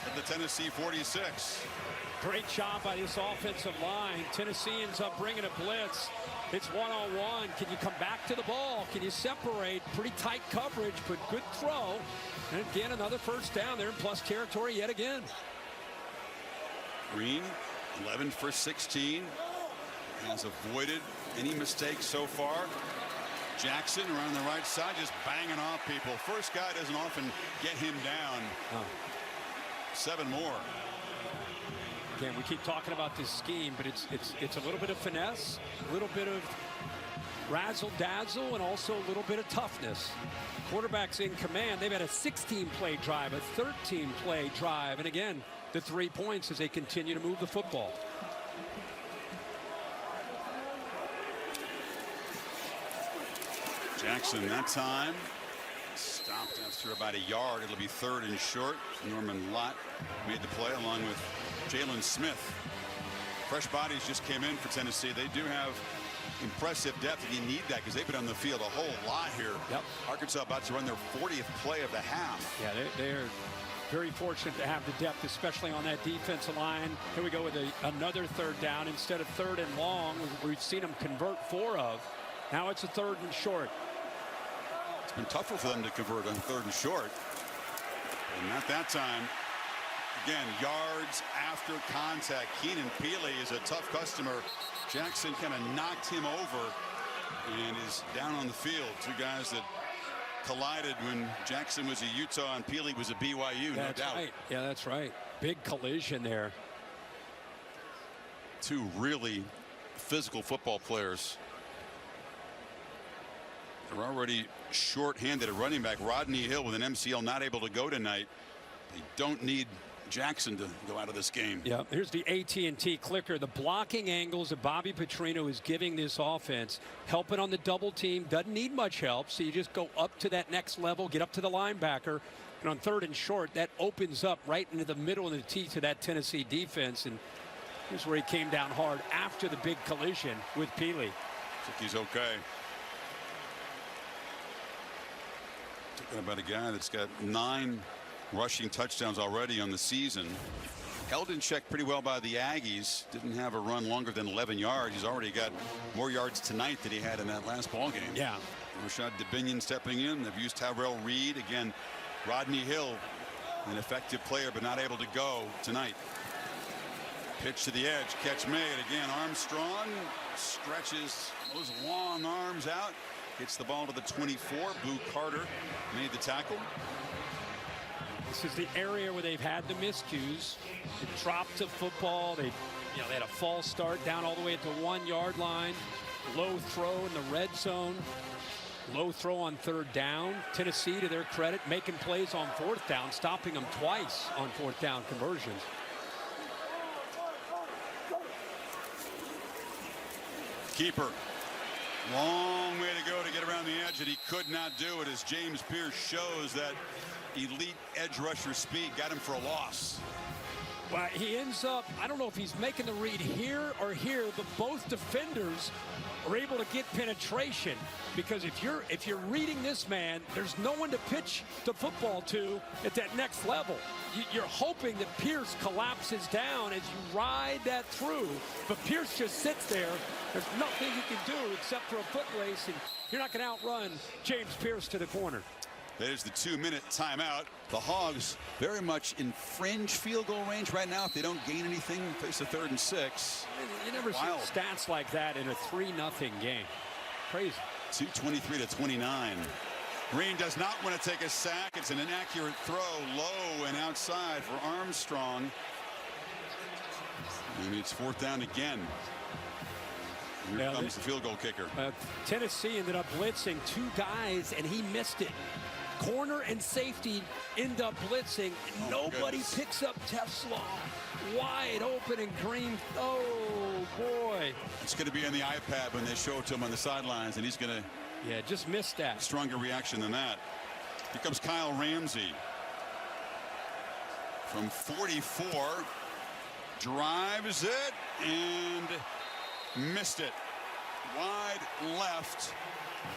at the Tennessee 46.
Great job by this offensive line. Tennessee ends up bringing a blitz. It's one-on-one. Can you come back to the ball? Can you separate? Pretty tight coverage, but good throw. And again, another 1st down. They're in plus territory yet again.
Green, 11 for 16. Has avoided any mistakes so far. Jackson around the right side, just banging off people. First guy doesn't often get him down. 7 more.
Again, we keep talking about this scheme, but it's a little bit of finesse, a little bit of razzle-dazzle, and also a little bit of toughness. Quarterback's in command. They've had a 16-play drive, a 13-play drive, and again, the 3 points as they continue to move the football.
Jackson that time stopped after about a yard. It'll be 3rd and short. Norman Lott made the play along with Jalen Smith. Fresh bodies just came in for Tennessee. They do have impressive depth, and you need that because they've been on the field a whole lot here.
Yep.
Arkansas about to run their 40th play of the half.
Yeah, they're very fortunate to have the depth, especially on that defensive line. Here we go with another 3rd down instead of 3rd and long. We've seen them convert 4 of. Now it's a 3rd and short.
It's been tougher for them to convert on 3rd and short. And not that time. Again, yards after contact. Keenan Peely is a tough customer. Jackson kind of knocked him over and is down on the field. 2 guys that collided when Jackson was a Utah and Peely was a BYU, no doubt.
Right. Yeah, that's right. Big collision there.
2 really physical football players. They're already short-handed at running back. Rodney Hill with an MCL not able to go tonight. They don't need Jackson to go out of this game.
Yeah, here's the AT&T clicker. The blocking angles that Bobby Petrino is giving this offense, helping on the double team, doesn't need much help, so you just go up to that next level, get up to the linebacker, and on 3rd and short, that opens up right into the middle of the teeth of that Tennessee defense, and here's where he came down hard after the big collision with Peely.
I think he's okay. Talking about a guy that's got 9 rushing touchdowns already on the season. held in check pretty well by the Aggies. Didn't have a run longer than 11 yards. He's already got more yards tonight than he had in that last ball game.
Yeah.
Rashad Dubinion stepping in. They've used Tyrell Reed. Again, Rodney Hill, an effective player, but not able to go tonight. Pitch to the edge. Catch made. Again, Armstrong stretches those long arms out. Gets the ball to the 24. Boo Carter made the tackle.
This is the area where they've had the miscues. They dropped to football. They had a false start down all the way at the 1 yard line. Low throw in the red zone. Low throw on 3rd down. Tennessee, to their credit, making plays on 4th down, stopping them twice on 4th down conversions.
Keeper. Long way to go to get around the edge, and he could not do it as James Pierce shows that elite edge rusher speed. Got him for a loss.
Well, he ends up, I don't know if he's making the read here or here, but both defenders are able to get penetration, because if you're reading this man, there's no one to pitch the football to at that next level. You're hoping that Pierce collapses down as you ride that through, but Pierce just sits there. There's nothing he can do except for a foot race, and you're not going to outrun James Pierce to the corner.
There's the 2-minute timeout. The Hogs very much in fringe field goal range right now. If they don't gain anything, face a 3rd and 6.
You never see stats like that in a 3-0 game. Crazy.
2:23 to 29. Green does not want to take a sack. It's an inaccurate throw, low and outside for Armstrong. And it's 4th down again. Here comes the field goal kicker.
Tennessee ended up blitzing 2 guys, and he missed it. Corner and safety end up blitzing. Nobody picks up Tesla. Wide open, and Green. Oh, boy.
It's going to be on the iPad when they show it to him on the sidelines, and he's going to.
Yeah, just missed that.
Stronger reaction than that. Here comes Kyle Ramsey. From 44. Drives it and missed it. Wide left.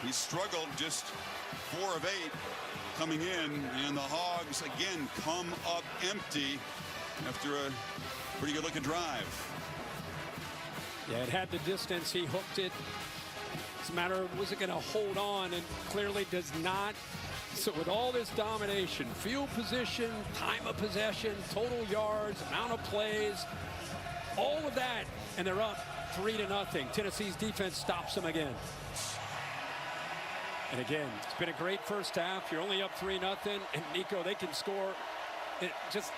He struggled, just 4 of 8 coming in, and the Hogs again come up empty after a pretty good looking drive.
Yeah, it had the distance. He hooked it. It's a matter of, was it going to hold on, and clearly does not. So with all this domination, field position, time of possession, total yards, amount of plays, all of that, and they're up 3-0. Tennessee's defense stops them again. And again, it's been a great first half. You're only up 3-0, and Nico, they can score it just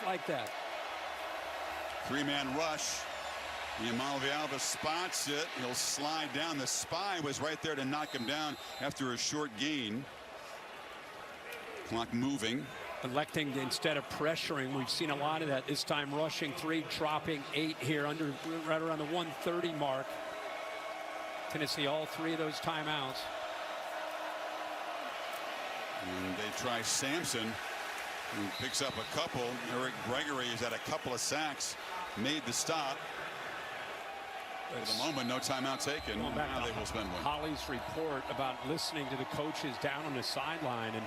like that.
3-man rush. Alva spots it. He'll slide down. The spy was right there to knock him down after a short gain. Clock moving.
Electing instead of pressuring. We've seen a lot of that this time. Rushing 3, dropping 8 here right around the 130 mark. Tennessee all 3 of those timeouts.
And they try Sampson, who picks up a couple. Eric Gregory has had a couple of sacks, made the stop. For the moment, no timeout taken. Now they will spend one.
Holly's report about listening to the coaches down on the sideline and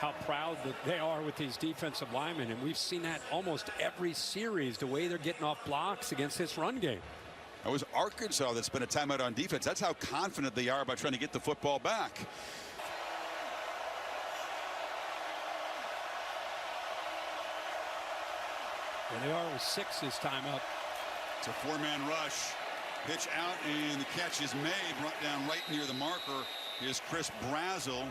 how proud that they are with these defensive linemen. And we've seen that almost every series, the way they're getting off blocks against this run game.
It was Arkansas that spent a timeout on defense. That's how confident they are about trying to get the football back.
And they are with 6 this time up.
It's a 4-man rush. Pitch out, and the catch is made. Brought down right near the marker is Chris Brazel.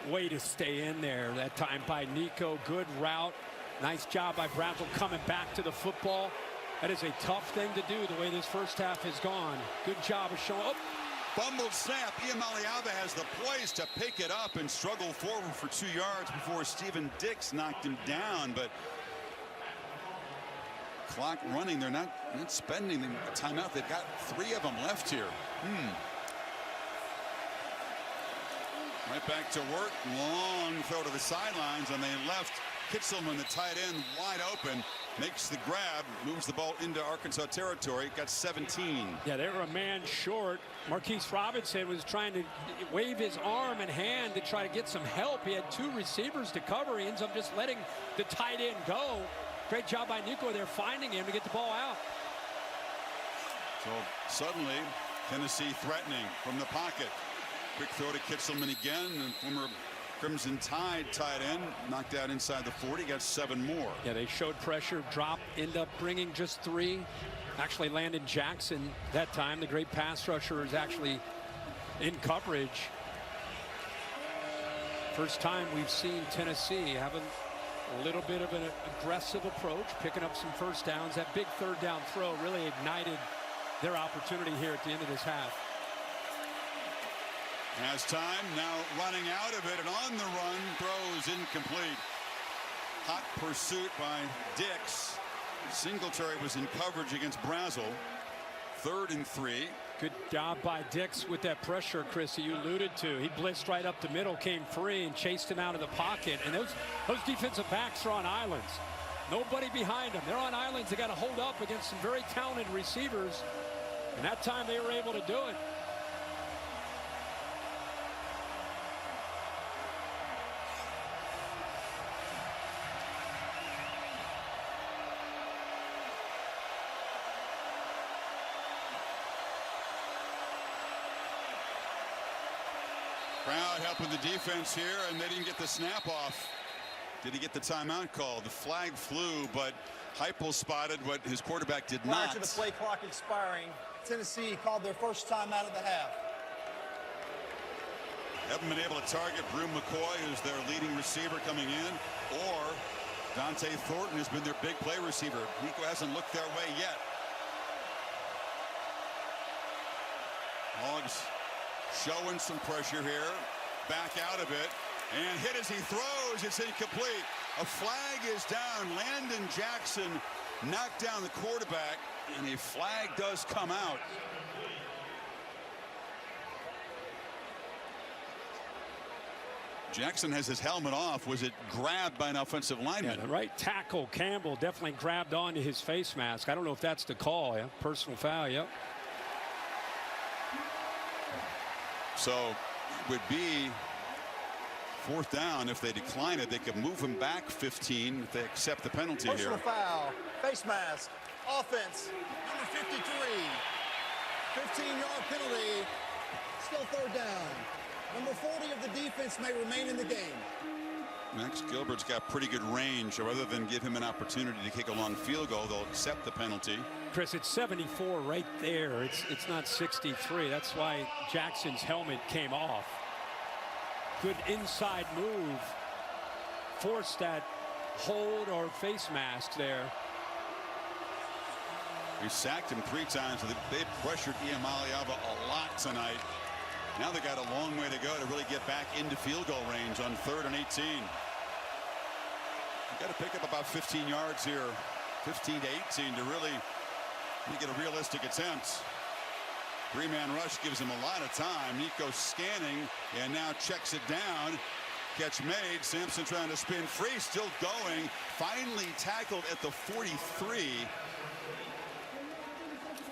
Way to stay in there that time by Nico. Good route. Nice job by Brazel coming back to the football. That is a tough thing to do the way this first half has gone. Good job of showing up.
Fumbled snap. Alva has the poise to pick it up and struggle forward for 2 yards before Steven Dix knocked him down. But clock running. They're not spending the timeout. They've got 3 of them left here. Right back to work. Long throw to the sidelines, and they left Kitzelman, the tight end, wide open. makes the grab, moves the ball into Arkansas territory, got 17.
Yeah, they were a man short. Marquise Robinson was trying to wave his arm and hand to try to get some help. He had 2 receivers to cover. He ends up just letting the tight end go. Great job by Nico there finding him to get the ball out.
So suddenly, Tennessee threatening from the pocket. Quick throw to Kitzelman again, and former Crimson Tide tight end knocked out inside the 40, got 7 more.
Yeah, they showed pressure, dropped, end up bringing just 3. Actually, Landon Jackson that time, the great pass rusher, is actually in coverage. First time we've seen Tennessee have a little bit of an aggressive approach, picking up some first downs. That big 3rd down throw really ignited their opportunity here at the end of this half.
Has time, now running out of it, and on the run, throws incomplete. Hot pursuit by Dix. Singletary was in coverage against Brazel. 3rd and 3.
Good job by Dix with that pressure, Chris, that you alluded to. He blitzed right up the middle, came free, and chased him out of the pocket. And those defensive backs are on islands. Nobody behind them. They're on islands. They got to hold up against some very talented receivers. And that time they were able to do it.
Crowd helping the defense here, and they didn't get the snap off. Did he get the timeout call? The flag flew, but Heupel spotted what his quarterback did
Prior
not.
to the play clock expiring, Tennessee called their first timeout of the half.
Haven't been able to target Broom McCoy, who's their leading receiver coming in, or Dante Thornton, who's been their big play receiver. Nico hasn't looked their way yet. Hogs showing some pressure here, back out of it, and hit as he throws. It's incomplete. A flag is down. Landon Jackson knocked down the quarterback, and a flag does come out. Jackson has his helmet off. Was it grabbed by an offensive lineman?
Yeah, the right tackle, Campbell, definitely grabbed onto his face mask. I don't know if that's the call. Yeah, personal foul. Yep.
So it would be 4th down. If they decline it, they could move him back 15 if they accept the penalty here.
Personal foul, face mask, offense, number 53. 15-yard penalty, still 3rd down. Number 40 of the defense may remain in the game.
Max Gilbert's got pretty good range, so rather than give him an opportunity to kick a long field goal, they'll accept the penalty.
Chris, it's 74 right there. It's not 63. That's why Jackson's helmet came off. Good inside move. Forced that hold or face mask there.
We sacked him 3 times. They pressured Iamaleava a lot tonight. Now they got a long way to go to really get back into field goal range on 3rd and 18. Got to pick up about 15 yards here, 15 to 18 to really get a realistic attempt. 3-man rush gives him a lot of time. Nico scanning and now checks it down. Catch made. Sampson trying to spin free, still going. Finally tackled at the 43.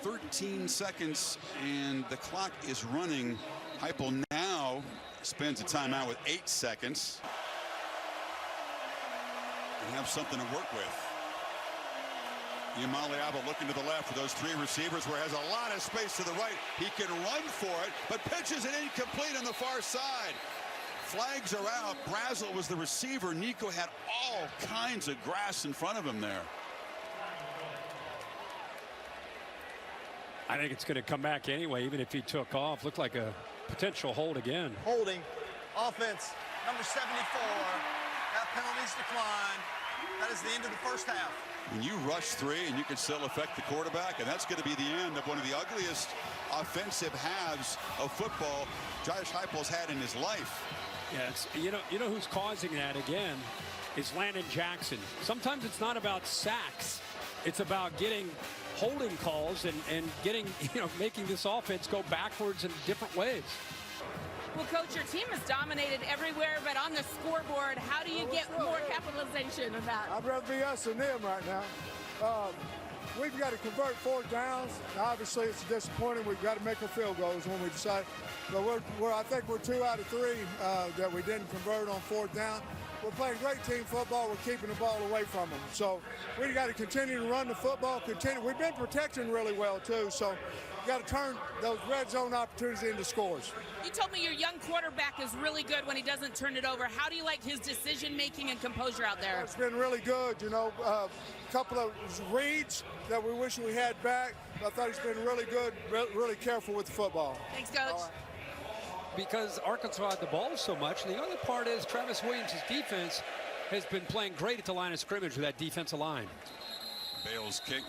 13 seconds and the clock is running. Heupel now spends a timeout with 8 seconds. And have something to work with. Iamaleava looking to the left for those 3 receivers where he has a lot of space to the right. He can run for it, but pitches it incomplete on the far side. Flags are out. Brazel was the receiver. Nico had all kinds of grass in front of him there.
I think it's going to come back anyway, even if he took off. Looked like a potential hold again.
Holding, offense, number 74. That penalties decline. That is the end of the first half.
When you rush 3 and you can still affect the quarterback, and that's going to be the end of one of the ugliest offensive halves of football Josh Heupel's had in his life.
Yes, you know who's causing that again is Landon Jackson. Sometimes it's not about sacks. It's about getting holding calls and getting, making this offense go backwards in different ways.
Well, Coach, your team is dominated everywhere, but on the scoreboard, how do you get more capitalization of that?
I'd rather be us than them right now. We've got to convert fourth downs. Obviously, it's disappointing. We've got to make our field goals when we decide. But I think we're 2 out of 3 that we didn't convert on fourth down. We're playing great team football. We're keeping the ball away from them. So we've got to continue to run the football. We've been protecting really well, too. So we've got to turn those red zone opportunities into scores.
You told me your young quarterback is really good when he doesn't turn it over. How do you like his decision-making and composure out there?
It's been really good. You know, a couple of reads that we wish we had back. I thought he's been really good, really careful with the football.
Thanks, Coach.
Because Arkansas had the ball so much. And the other part is Travis Williams' defense has been playing great at the line of scrimmage with that defensive line.
Bale's kick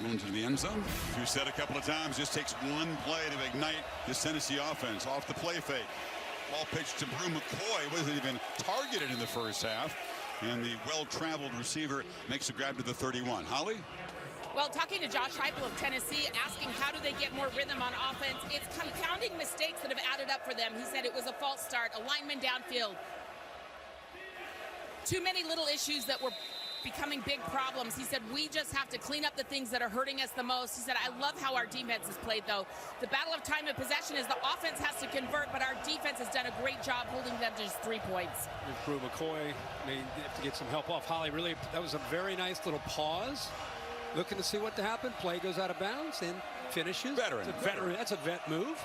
into the end zone. Who said a couple of times, just takes one play to ignite this Tennessee offense. Off the play fake. Ball pitched to Brew McCoy. Wasn't even targeted in the first half. And the well-traveled receiver makes a grab to the 31. Holly?
Well, talking to Josh Heupel of Tennessee, asking how do they get more rhythm on offense, it's compounding mistakes that have added up for them. He said it was a false start, a lineman downfield. Too many little issues that were becoming big problems. He said we just have to clean up the things that are hurting us the most. He said I love how our defense has played, though. The battle of time of possession is the offense has to convert, but our defense has done a great job holding them to just 3 points.
Brew McCoy may have to get some help off. Holly, really, that was a very nice little pause. Looking to see what happened. Play goes out of bounds and finishes.
Veteran.
That's a vet move.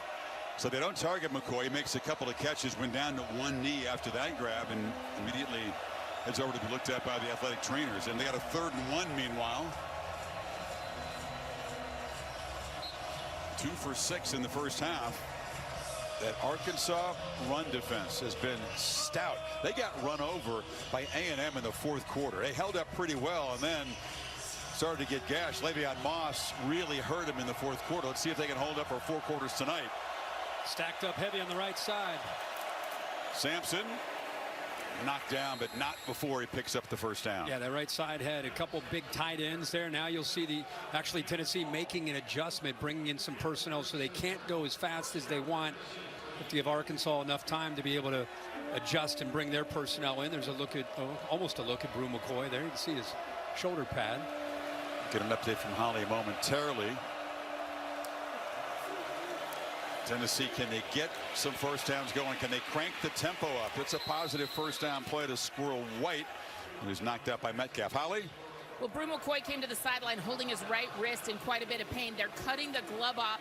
So they don't target McCoy. He makes a couple of catches, went down to one knee after that grab, and immediately heads over to be looked at by the athletic trainers. And they got a 3rd and 1 meanwhile. 2 for 6 in the first half. That Arkansas run defense has been stout. They got run over by A&M in the 4th quarter. They held up pretty well and then started to get gashed. Le'Veon Moss really hurt him in the 4th quarter. Let's see if they can hold up for 4 quarters tonight.
Stacked up heavy on the right side.
Sampson knocked down, but not before he picks up the first down.
Yeah, that right side had a couple big tight ends there. Now you'll see actually Tennessee making an adjustment, bringing in some personnel so they can't go as fast as they want. Have to give Arkansas enough time to be able to adjust and bring their personnel in. There's a look at, almost a look at Brew McCoy there. You can see his shoulder pad.
Get an update from Holly momentarily. Tennessee, can they get some first downs going? Can they crank the tempo up? It's a positive first down play to Squirrel White, who's knocked out by Metcalf. Holly?
Well, Brew McCoy came to the sideline holding his right wrist in quite a bit of pain. They're cutting the glove off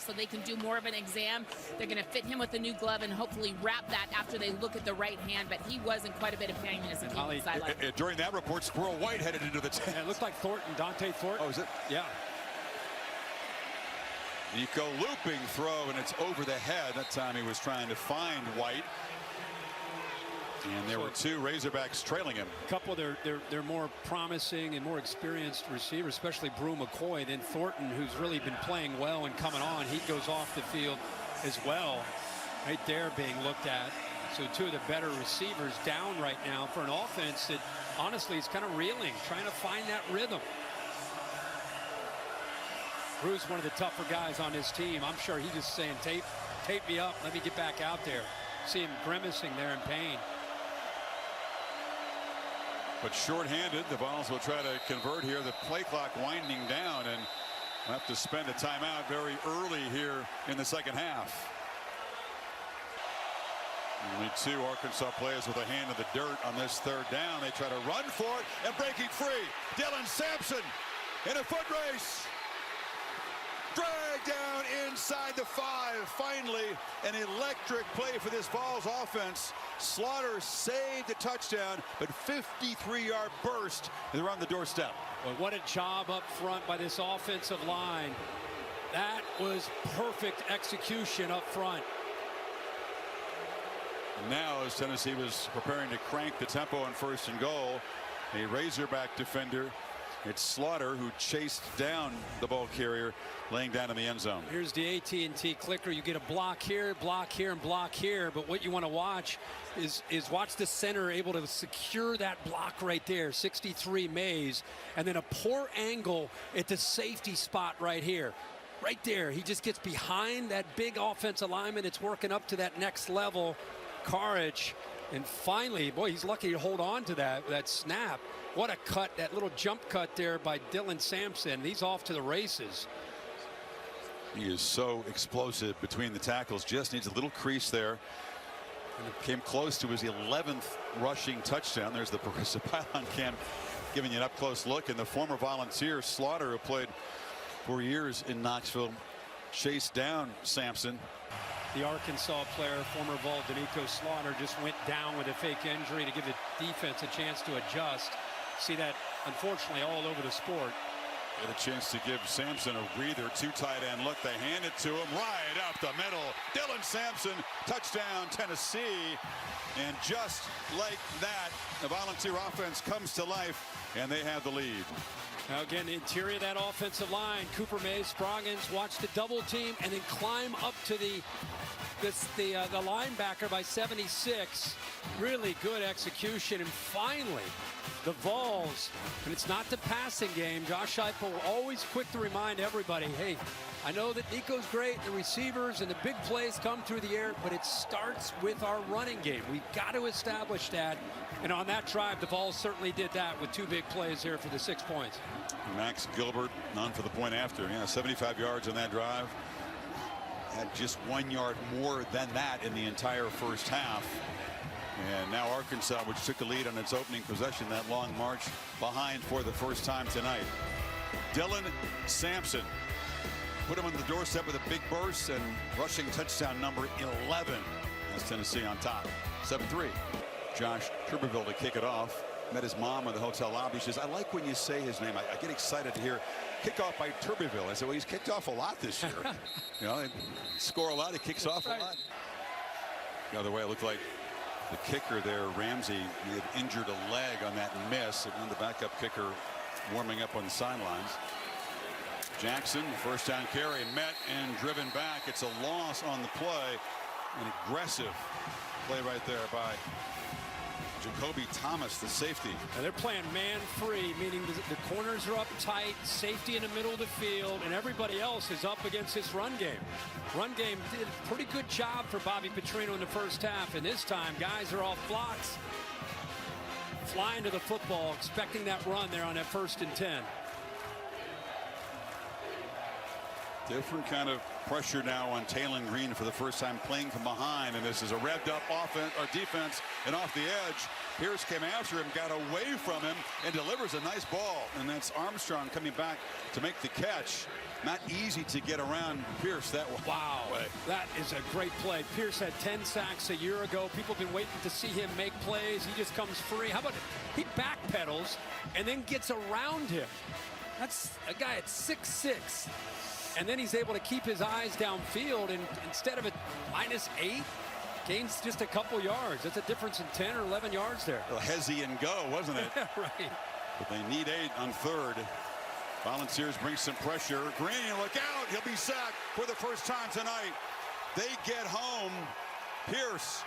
so they can do more of an exam. They're going to fit him with a new glove and hopefully wrap that after they look at the right hand. But he was in quite a bit of pain as he came to the sideline.
During that report, Squirrel White headed into the tent.
Yeah, it looked like Thornton, Dante Thornton.
Oh, is it?
Yeah.
Nico looping throw, and it's over the head. That time he was trying to find White. And there were 2 Razorbacks trailing him.
A couple of their more promising and more experienced receivers, especially Brew McCoy. Then Thornton, who's really been playing well and coming on, he goes off the field as well. Right there being looked at. So 2 of the better receivers down right now for an offense that honestly is kind of reeling, trying to find that rhythm. Brew's one of the tougher guys on this team. I'm sure he's just saying, tape me up, let me get back out there. See him grimacing there in pain.
But shorthanded, the Vols will try to convert here. The play clock winding down, and we'll have to spend a timeout very early here in the second half. Only 2 Arkansas players with a hand in the dirt on this 3rd down. They try to run for it, and breaking free, Dylan Sampson in a foot race. Drag down inside the 5. Finally, an electric play for this Vols offense. Slaughter saved a touchdown, but 53-yard burst. They're on the doorstep.
Well, what a job up front by this offensive line. That was perfect execution up front.
Now, as Tennessee was preparing to crank the tempo on 1st and goal, a Razorback defender, it's Slaughter, who chased down the ball carrier, laying down in the end zone.
Here's the AT&T clicker. You get a block here, and block here. But what you want to watch is watch the center able to secure that block right there, 63 Mays, and then a poor angle at the safety spot right here. right there. He just gets behind that big offensive lineman. It's working up to that next level. Courage. And finally, boy, he's lucky to hold on to that snap. What a cut, that little jump cut there by Dylan Sampson. He's off to the races.
He is so explosive between the tackles. Just needs a little crease there. And it came close to his 11th rushing touchdown. There's the progressive pylon cam giving you an up-close look. And the former Volunteer Slaughter, who played 4 years in Knoxville, chased down Sampson.
The Arkansas player, former Vol Danico Slaughter, just went down with a fake injury to give the defense a chance to adjust. See that, unfortunately, all over the sport.
Get a chance to give Sampson a breather. Two tight end look. They hand it to him right up the middle. Dylan Sampson, touchdown Tennessee. And just like that, the Volunteer offense comes to life, and they have the lead.
Now again, the interior of that offensive line, Cooper Mays, Scroggins watch the double team and then climb up to the linebacker by 76. Really good execution. And finally, the Vols, and it's not the passing game. Josh Heupel always quick to remind everybody, hey, I know that Nico's great, the receivers and the big plays come through the air, but it starts with our running game. We've got to establish that. And on that drive, the Vols certainly did that with two big plays here for the 6 points.
Max Gilbert on for the point after. Yeah, 75 yards on that drive. Had just 1 yard more than that in the entire first half. And now Arkansas, which took the lead on its opening possession, that long march behind for the first time tonight. Dylan Sampson put him on the doorstep with a big burst and rushing touchdown number 11. That's Tennessee on top, 7-3. Josh Tuberville to kick it off. Met his mom in the hotel lobby. She says, I like when you say his name. I get excited to hear kickoff by Tuberville. I said, well, he's kicked off a lot this year. You know, they score a lot. He kicks off a lot. The other way, it looked like the kicker there, Ramsey, he had injured a leg on that miss. And then the backup kicker warming up on the sidelines. Jackson, first down carry, met and driven back. It's a loss on the play. An aggressive play right there by Jacoby Thomas, the safety.
And they're playing man-free, meaning the corners are up tight, safety in the middle of the field, and everybody else is up against this run game. Run game did a pretty good job for Bobby Petrino in the first half, and this time guys are off blocks, flying to the football, expecting that run there on that 1st and 10.
Different kind of pressure now on Taylon Green for the first time playing from behind, and this is a revved up offense or defense, and off the edge Pierce came after him, got away from him, and delivers a nice ball. And that's Armstrong coming back to make the catch. Not easy to get around Pierce that way.
Wow, that is a great play. Pierce had 10 sacks a year ago. People have been waiting to see him make plays. He just comes free. How about it? He backpedals and then gets around him. That's a guy at 6'6". And then he's able to keep his eyes downfield, and instead of a -8, gains just a couple yards. That's a difference in 10 or 11 yards there.
A hezzy and go, wasn't it?
Right.
But they need 8 on 3rd. Volunteers bring some pressure. Green, look out. He'll be sacked for the first time tonight. They get home. Pierce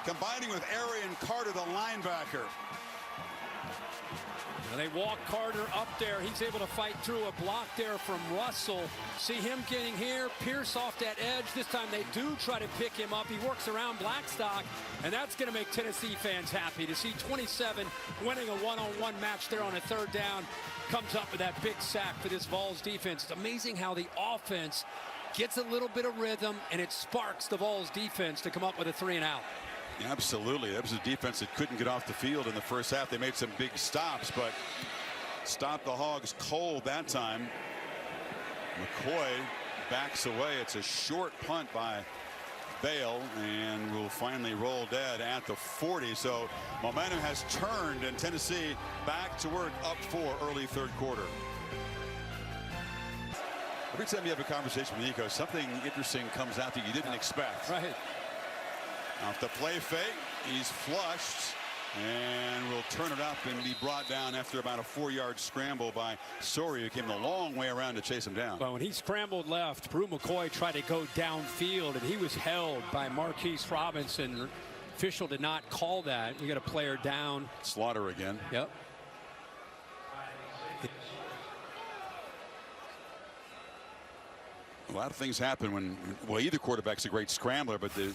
combining with Arian Carter, the linebacker.
And they walk Carter up there. He's able to fight through a block there from Russell. See him getting here. Pierce off that edge. This time they do try to pick him up. He works around Blackstock, and that's going to make Tennessee fans happy to see 27 winning a one-on-one match there on a 3rd down. Comes up with that big sack for this Vols defense. It's amazing how the offense gets a little bit of rhythm, and it sparks the Vols defense to come up with a 3 and out.
Absolutely. That was a defense that couldn't get off the field in the first half. They made some big stops, but stopped the Hogs cold that time. McCoy backs away. It's a short punt by Bale, and will finally roll dead at the 40. So momentum has turned, and Tennessee back to work, up 4 early 3rd quarter. Every time you have a conversation with Nico, something interesting comes out that you didn't expect.
Right.
Off the play fake, he's flushed and will turn it up and be brought down after about a 4-yard scramble by Sori, who came a long way around to chase him down.
Well, when he scrambled left, Brew McCoy tried to go downfield, and he was held by Marquise Robinson. Official did not call that. We got a player down.
Slaughter again.
Yep.
A lot of things happen when, well, either quarterback's a great scrambler, but the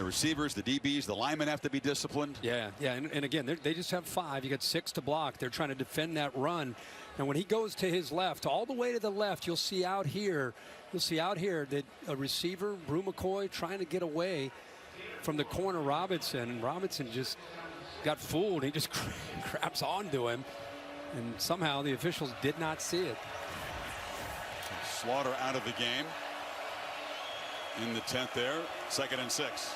receivers, the DBs, the linemen have to be disciplined.
Yeah, and again, they just have 5. You got 6 to block. They're trying to defend that run. And when he goes to his left, all the way to the left, you'll see out here that a receiver, Brew McCoy, trying to get away from the corner Robinson. And Robinson just got fooled. He just grabs onto him. And somehow the officials did not see it.
Slaughter out of the game in the 10th there. 2nd and 6.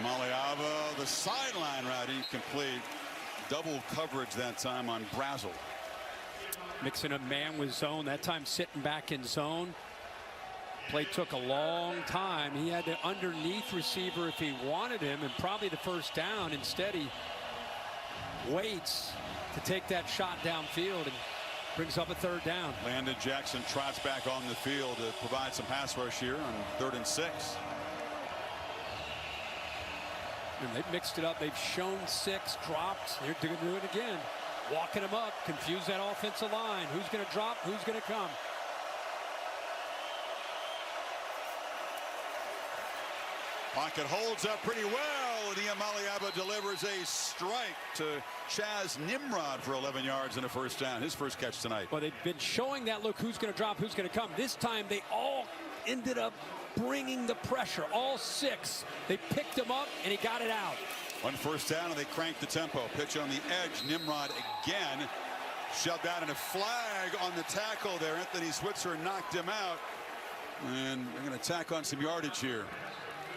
Maliaba, the sideline route incomplete. Double coverage that time on Brazel.
Mixing a man with zone. That time sitting back in zone. Play took a long time. He had the underneath receiver if he wanted him, and probably the first down. Instead, he waits to take that shot downfield and brings up a 3rd down.
Landon Jackson trots back on the field to provide some pass rush here on 3rd and 6.
And they've mixed it up. They've shown 6, dropped. They're going to do it again. Walking them up, confuse that offensive line. Who's going to drop? Who's going to come?
Pocket holds up pretty well. Maliaba delivers a strike to Chaz Nimrod for 11 yards and a first down. His first catch tonight.
Well, they've been showing that look. Who's going to drop? Who's going to come? This time they all ended up bringing the pressure. All 6. They picked him up and he got it out.
1 first down and they cranked the tempo. Pitch on the edge. Nimrod again shoved out, and a flag on the tackle there. Anthony Switzer knocked him out, and they're going to tack on some yardage here.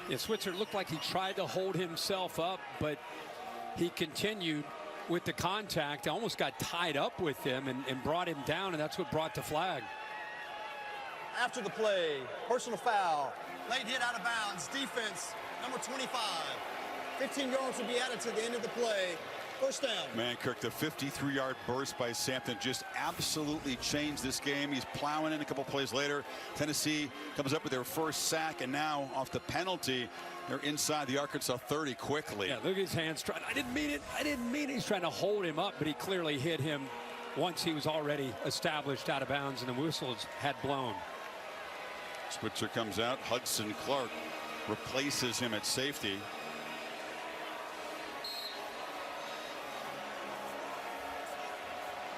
Yeah, Switzer looked like he tried to hold himself up, but he continued with the contact. Almost got tied up with him and brought him down, and that's what brought the flag.
After the play, personal foul. Late hit out of bounds. Defense, number 25. 15 yards will be added to the end of the play. First down. Man,
Kirk, the 53-yard burst by Sampson just absolutely changed this game. He's plowing in a couple plays later. Tennessee comes up with their first sack, and now off the penalty, they're inside the Arkansas 30 quickly.
Yeah, look at his hands. I didn't mean it. He's trying to hold him up, but he clearly hit him once he was already established out of bounds, and the whistles had blown.
Switzer comes out. Hudson Clark replaces him at safety.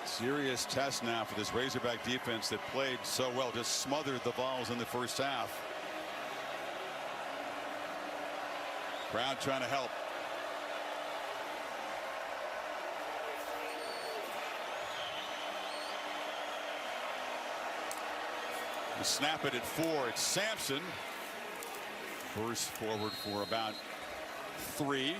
Serious test now for this Razorback defense that played so well, just smothered the Vols in the first half. Crowd trying to help. They snap it at 4. It's Sampson. Burst forward for about 3.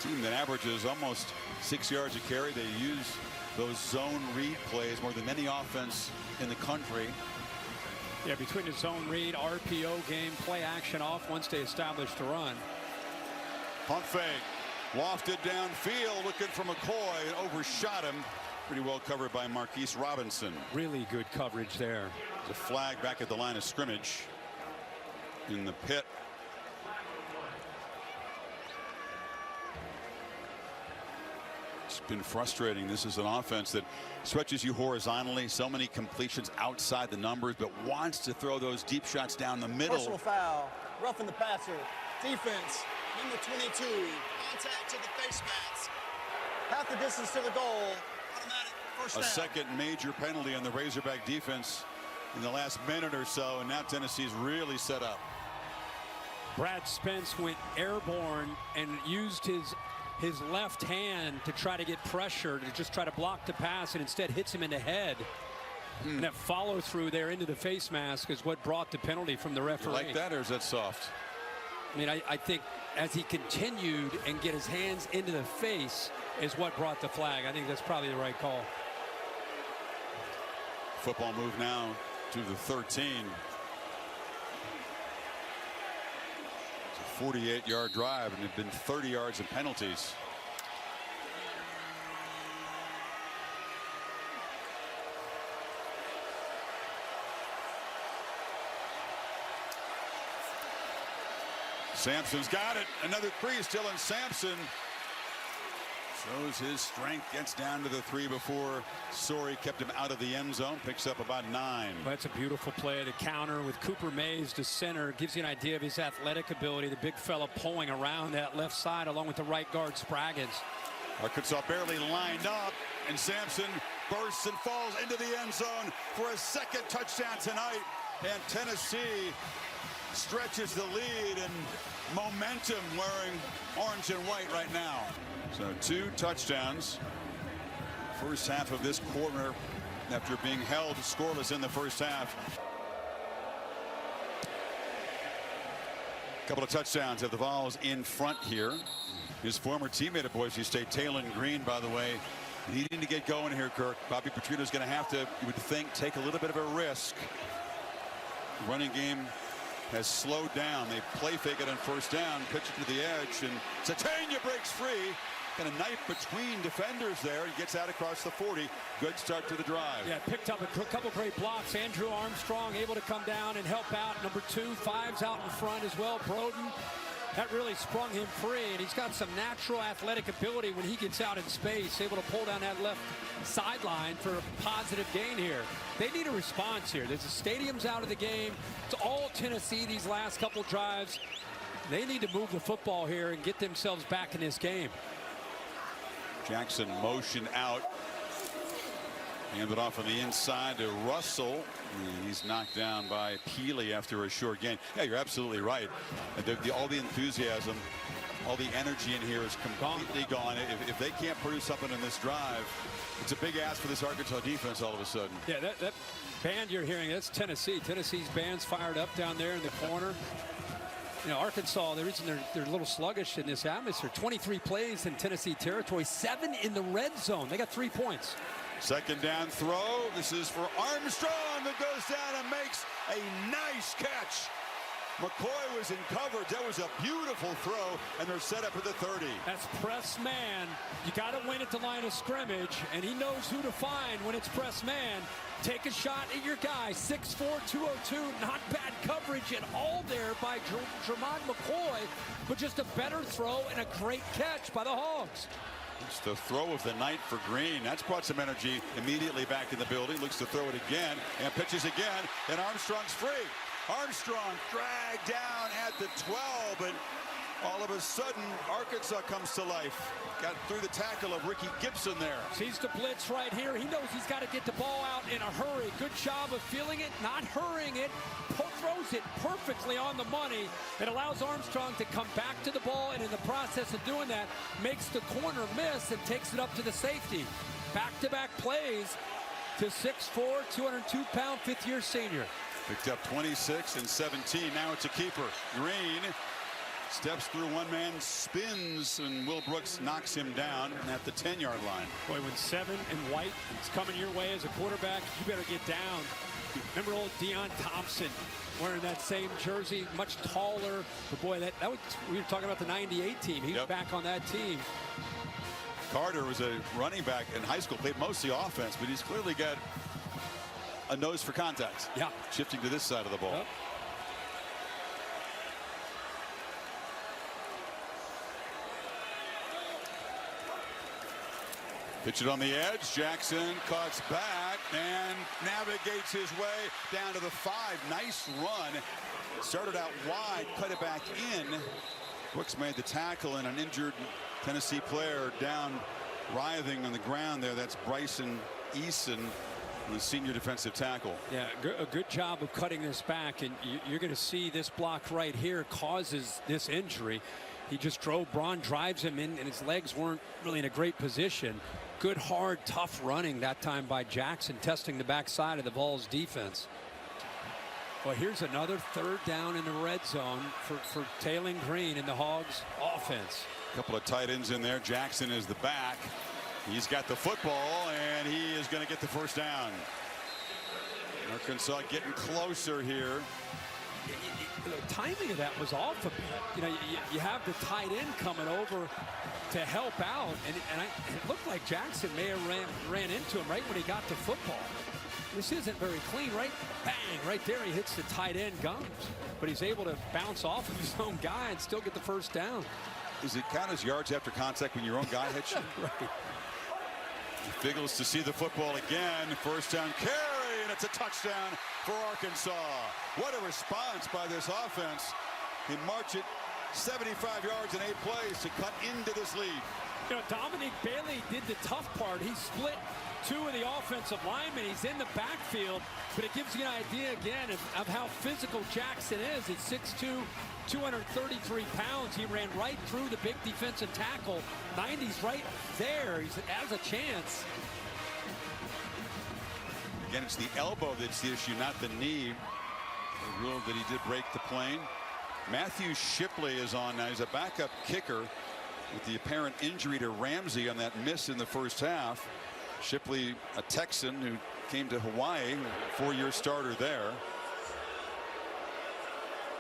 Team that averages almost 6 yards a carry. They use those zone read plays more than any offense in the country.
Yeah, between the zone read, RPO game, play action off once they establish the run.
Pump fake. Lofted downfield, looking for McCoy, and overshot him. Pretty well covered by Marquise Robinson.
Really good coverage there.
The flag back at the line of scrimmage in the pit. It's been frustrating. This is an offense that stretches you horizontally, so many completions outside the numbers, but wants to throw those deep shots down the middle.
Personal foul, roughing the passer. Defense, number 22, contact to the face mask. Half the distance to the goal. Automatic first down.
A second major penalty on the Razorback defense in the last minute or so, and now Tennessee's really set up.
Brad Spence went airborne and used his left hand to try to get pressure, to just try to block the pass, and instead hits him in the head. And that follow through there into the face mask is what brought the penalty from the referee.
You like that, or is that soft?
I mean, I think as he continued and get his hands into the face is what brought the flag. I think that's probably the right call.
Football move now to the 13. It's a 48-yard drive, and it's been 30 yards in penalties. Sampson's got it. Another 3 still in Sampson. Shows his strength, gets down to the 3 before Sorey kept him out of the end zone, picks up about 9.
Well, that's a beautiful play to counter with Cooper Mays to center. Gives you an idea of his athletic ability. The big fella pulling around that left side along with the right guard Spraggins.
Arkansas barely lined up, and Sampson bursts and falls into the end zone for a second touchdown tonight. And Tennessee stretches the lead, and momentum wearing orange and white right now. So 2 touchdowns. First half of this quarter after being held scoreless in the first half. Couple of touchdowns of the Vols in front here. His former teammate at Boise State, Talon Green, by the way, needing to get going here, Kirk. Bobby Petrino's going to have to, you would think, take a little bit of a risk. The running game has slowed down. They play fake it on first down, pitch it to the edge, and Satania breaks free. Got a knife between defenders there. He gets out across the 40. Good start to the drive.
Yeah, picked up a couple great blocks. Andrew Armstrong able to come down and help out. Number 2, Fives out in front as well. Broden, that really sprung him free, and he's got some natural athletic ability when he gets out in space, able to pull down that left sideline for a positive gain here. They need a response here. The stadium's out of the game. It's all Tennessee these last couple drives. They need to move the football here and get themselves back in this game.
Jackson motion out. Handed off on the inside to Russell. And he's knocked down by Peely after a short gain. Yeah, you're absolutely right. All the enthusiasm, all the energy in here is completely gone. If they can't produce something in this drive, it's a big ask for this Arkansas defense all of a sudden.
Yeah, that band you're hearing, that's Tennessee. Tennessee's band's fired up down there in the corner. You know, Arkansas, the reason they're a little sluggish in this atmosphere, 23 plays in Tennessee territory, 7 in the red zone. They got 3 points.
Second down throw. This is for Armstrong, that goes down and makes a nice catch. McCoy was in coverage. That was a beautiful throw, and they're set up at the 30.
That's press man. You got to win at the line of scrimmage, and he knows who to find when it's press man. Take a shot at your guy. 6'4", 202. Not bad coverage at all there by Jermon McCoy, but just a better throw and a great catch by the Hogs.
It's the throw of the night for Green. That's brought some energy immediately back in the building. Looks to throw it again and pitches again, and Armstrong's free. Armstrong dragged down at the 12, and all of a sudden Arkansas comes to life. Got through the tackle of Ricky Gibson there.
Sees the blitz right here. He knows he's got to get the ball out in a hurry. Good job of feeling it, not hurrying it. Throws it perfectly on the money. It allows Armstrong to come back to the ball, and in the process of doing that, makes the corner miss and takes it up to the safety. Back-to-back plays to 6'4", 202-pound fifth-year senior.
Picked up 26 and 17. Now it's a keeper. Green steps through one man, spins, and Will Brooks knocks him down at the 10-yard line.
Boy, when 7 and white is coming your way as a quarterback, you better get down. Remember old Deion Thompson wearing that same jersey, much taller. But boy, that was, we were talking about the '98 team. He's back on that team.
Carter was a running back in high school, played mostly offense, but he's clearly got a nose for contact.
Yeah.
Shifting to this side of the ball.
Yep.
Pitch it on the edge. Jackson cuts back and navigates his way down to the 5. Nice run. Started out wide, cut it back in. Brooks made the tackle, and an injured Tennessee player down writhing on the ground there. That's Bryson Eason, the senior defensive tackle.
Yeah, a good job of cutting this back, and you're going to see this block right here causes this injury. He just drove, Braun drives him in, and his legs weren't really in a great position. Good, hard, tough running that time by Jackson, testing the backside of the Vols defense. Well, here's another 3rd down in the red zone for Talon Green in the Hogs offense.
A couple of tight ends in there. Jackson is the back. He's got the football, and he is going to get the first down. Arkansas getting closer here.
The timing of that was off a bit. You know, you have the tight end coming over to help out, and it looked like Jackson may have ran into him right when he got the football. This isn't very clean, right? Bang, right there he hits the tight end gums, but he's able to bounce off of his own guy and still get the first down.
Does it count as yards after contact when your own guy hits you?
Right.
Biggles to see the football again. First down carry, and it's a touchdown for Arkansas. What a response by this offense. He marched it 75 yards in 8 plays to cut into this lead.
You know, Dominic Bailey did the tough part. He split 2 of the offensive linemen. He's in the backfield, but it gives you an idea again of how physical Jackson is. At 6'2", 233 pounds. He ran right through the big defensive tackle. 90's right there. He has a chance.
Again, it's the elbow that's the issue, not the knee. They ruled that he did break the plane. Matthew Shipley is on now. He's a backup kicker with the apparent injury to Ramsey on that miss in the first half. Shipley, a Texan who came to Hawaii, 4-year starter there.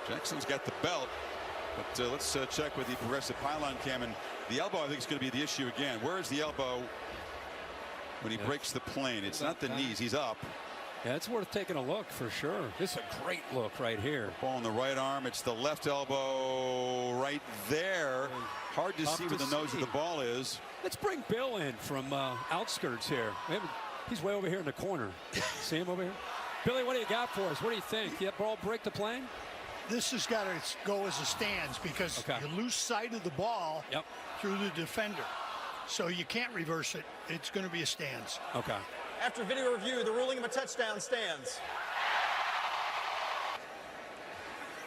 Jackson's got the belt, but let's check with the progressive pylon cam. And the elbow, I think, is going to be the issue again. Where is the elbow when he breaks the plane? It's not the knees. He's up.
Yeah, it's worth taking a look for sure. This is a great look right here.
Ball on the right arm. It's the left elbow right there. Hard to see where the nose of the ball is.
Let's bring Bill in from outskirts here. He's way over here in the corner. See him over here? Billy, what do you got for us? What do you think? That ball break the plane?
This has got to go as a stands because you lose sight of the ball through the defender. So you can't reverse it. It's going to be a stands.
Okay.
After video review, the ruling of a touchdown stands.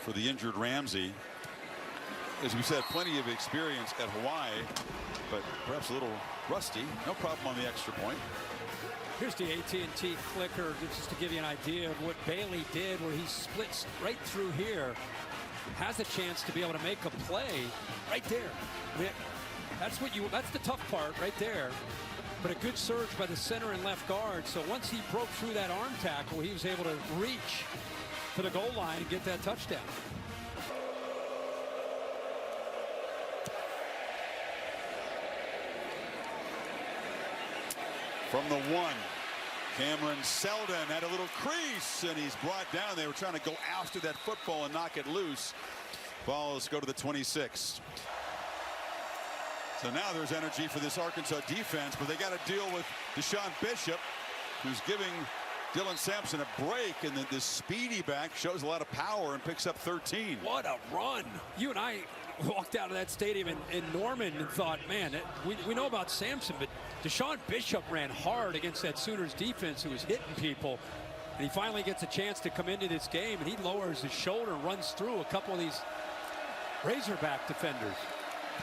For the injured Ramsey, as we said, plenty of experience at Hawaii, but perhaps a little rusty. No problem on the extra point.
Here's the AT&T clicker just to give you an idea of what Bailey did, where he splits right through here. Has a chance to be able to make a play right there. That's the tough part right there. But a good surge by the center and left guard. So once he broke through that arm tackle, he was able to reach for the goal line and get that touchdown.
From the 1, Cameron Seldon had a little crease, and he's brought down. They were trying to go after that football and knock it loose. Balls go to the 26. So now there's energy for this Arkansas defense, but they got to deal with Deshaun Bishop, who's giving Dylan Sampson a break, and then this speedy back shows a lot of power and picks up 13.
What a run. You and I walked out of that stadium in Norman and thought, man, we know about Sampson, but Deshaun Bishop ran hard against that Sooners defense who was hitting people. And he finally gets a chance to come into this game, and he lowers his shoulder and runs through a couple of these Razorback defenders.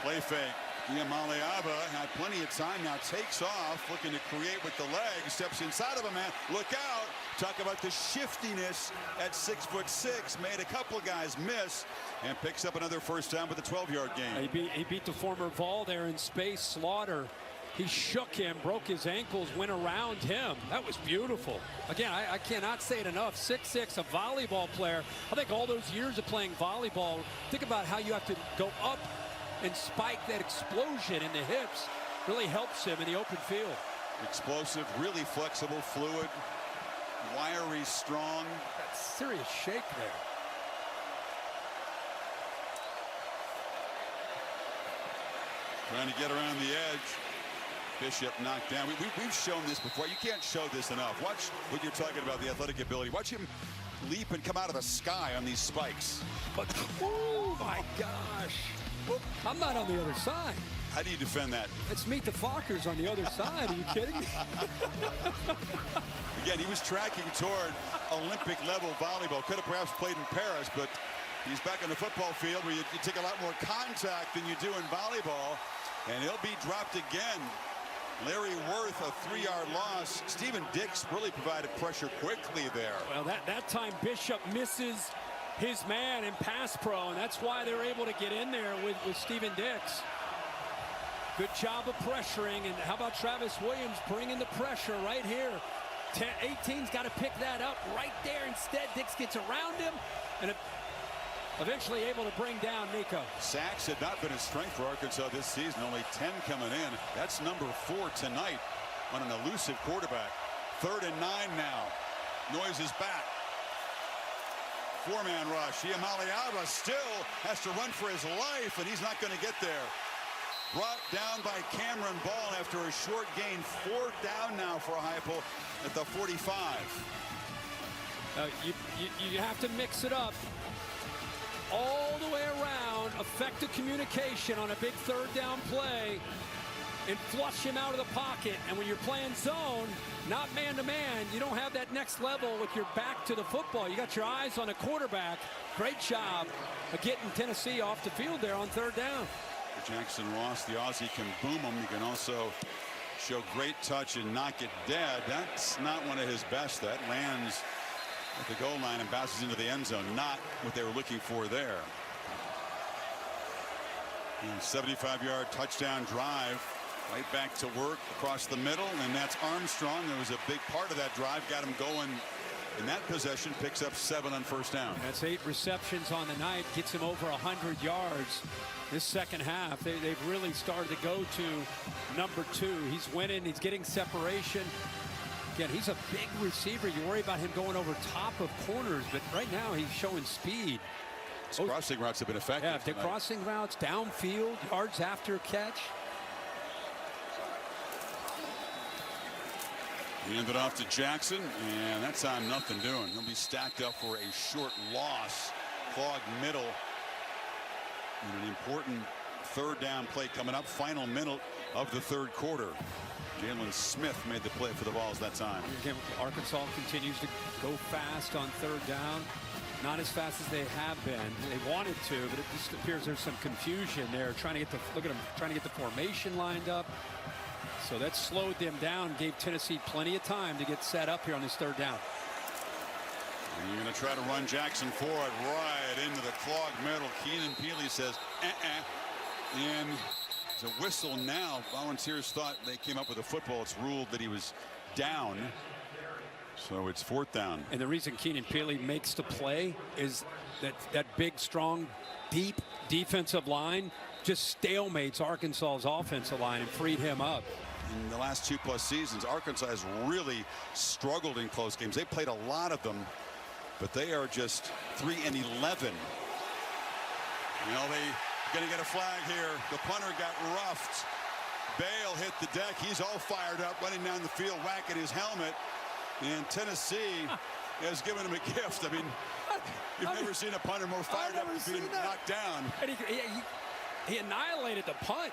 Play fake. Iamaleava had plenty of time, now takes off, looking to create with the leg, steps inside of a man. Look out. Talk about the shiftiness at 6'6". Made a couple of guys miss and picks up another first down with a 12-yard gain.
He beat the former Vol there in space. Slaughter. He shook him, broke his ankles, went around him. That was beautiful. Again, I cannot say it enough. 6'6", a volleyball player. I think all those years of playing volleyball, think about how you have to go up and spike that explosion in the hips. Really helps him in the open field.
Explosive, really flexible, fluid, wiry, strong.
That serious shake there.
Trying to get around the edge. Bishop knocked down. We've shown this before. You can't show this enough. Watch what you're talking about, the athletic ability. Watch him leap and come out of the sky on these spikes.
But, oh my gosh. I'm not on the other side.
How do you defend that?
Let's meet the Fockers on the other side. Are you kidding me?
Again, he was tracking toward Olympic level volleyball. Could have perhaps played in Paris, but he's back on the football field where you take a lot more contact than you do in volleyball. And he'll be dropped again. Larry Worth, a 3-yard loss. Stephen Dix really provided pressure quickly there.
Well, that time Bishop misses his man in pass pro, and that's why they're able to get in there with Stephen Dix. Good job of pressuring, and how about Travis Williams bringing the pressure right here. 18's got to pick that up right there. Instead, Dix gets around him and eventually able to bring down Nico.
Sacks had not been a strength for Arkansas this season. Only 10 coming in. That's number 4 tonight on an elusive quarterback. 3rd and 9 now. Noise is back. Four-man rush. Iamaleava still has to run for his life, and he's not going to get there. Brought down by Cameron Ball after a short gain. 4th down now for Heupel at the 45.
You have to mix it up all the way around. Effective communication on a big 3rd down play and flush him out of the pocket. And when you're playing zone, not man-to-man, you don't have that next level with your back to the football. You got your eyes on the quarterback. Great job of getting Tennessee off the field there on 3rd down.
Jackson Ross, the Aussie, can boom him. He can also show great touch and knock it dead. That's not one of his best. That lands at the goal line and bounces into the end zone. Not what they were looking for there. 75-yard touchdown drive. Right back to work across the middle, and that's Armstrong. There was a big part of that drive, got him going in that possession, picks up 7 on 1st down.
That's 8 receptions on the night, gets him over 100 yards. This second half, they've really started to go to number 2. He's winning, he's getting separation. Again, he's a big receiver. You worry about him going over top of corners, but right now he's showing speed.
His crossing routes have been effective.
Yeah, the crossing routes, downfield, yards after catch.
He handed off to Jackson, and that's on nothing doing. He'll be stacked up for a short loss. Clogged middle. And an important 3rd down play coming up. Final minute of the 3rd quarter. Jalen Smith made the play for the Vols that time.
Again, Arkansas continues to go fast on 3rd down. Not as fast as they have been. They wanted to, but it just appears there's some confusion there. Trying to get the trying to get the formation lined up. So that slowed them down, gave Tennessee plenty of time to get set up here on this 3rd down.
And you're going to try to run Jackson forward right into the clogged middle. Keenan Peely says, And it's a whistle now. Volunteers thought they came up with a football. It's ruled that he was down. So it's 4th down.
And the reason Keenan Peely makes the play is that big, strong, deep defensive line just stalemates Arkansas's offensive line and freed him up.
In the last 2+ seasons, Arkansas has really struggled in close games. They played a lot of them, but they are just 3-11. You know, they're going to get a flag here. The punter got roughed. Bale hit the deck. He's all fired up, running down the field, whacking his helmet. And Tennessee has given him a gift. I mean, you've never seen a punter more fired up being knocked down.
And he annihilated the punt.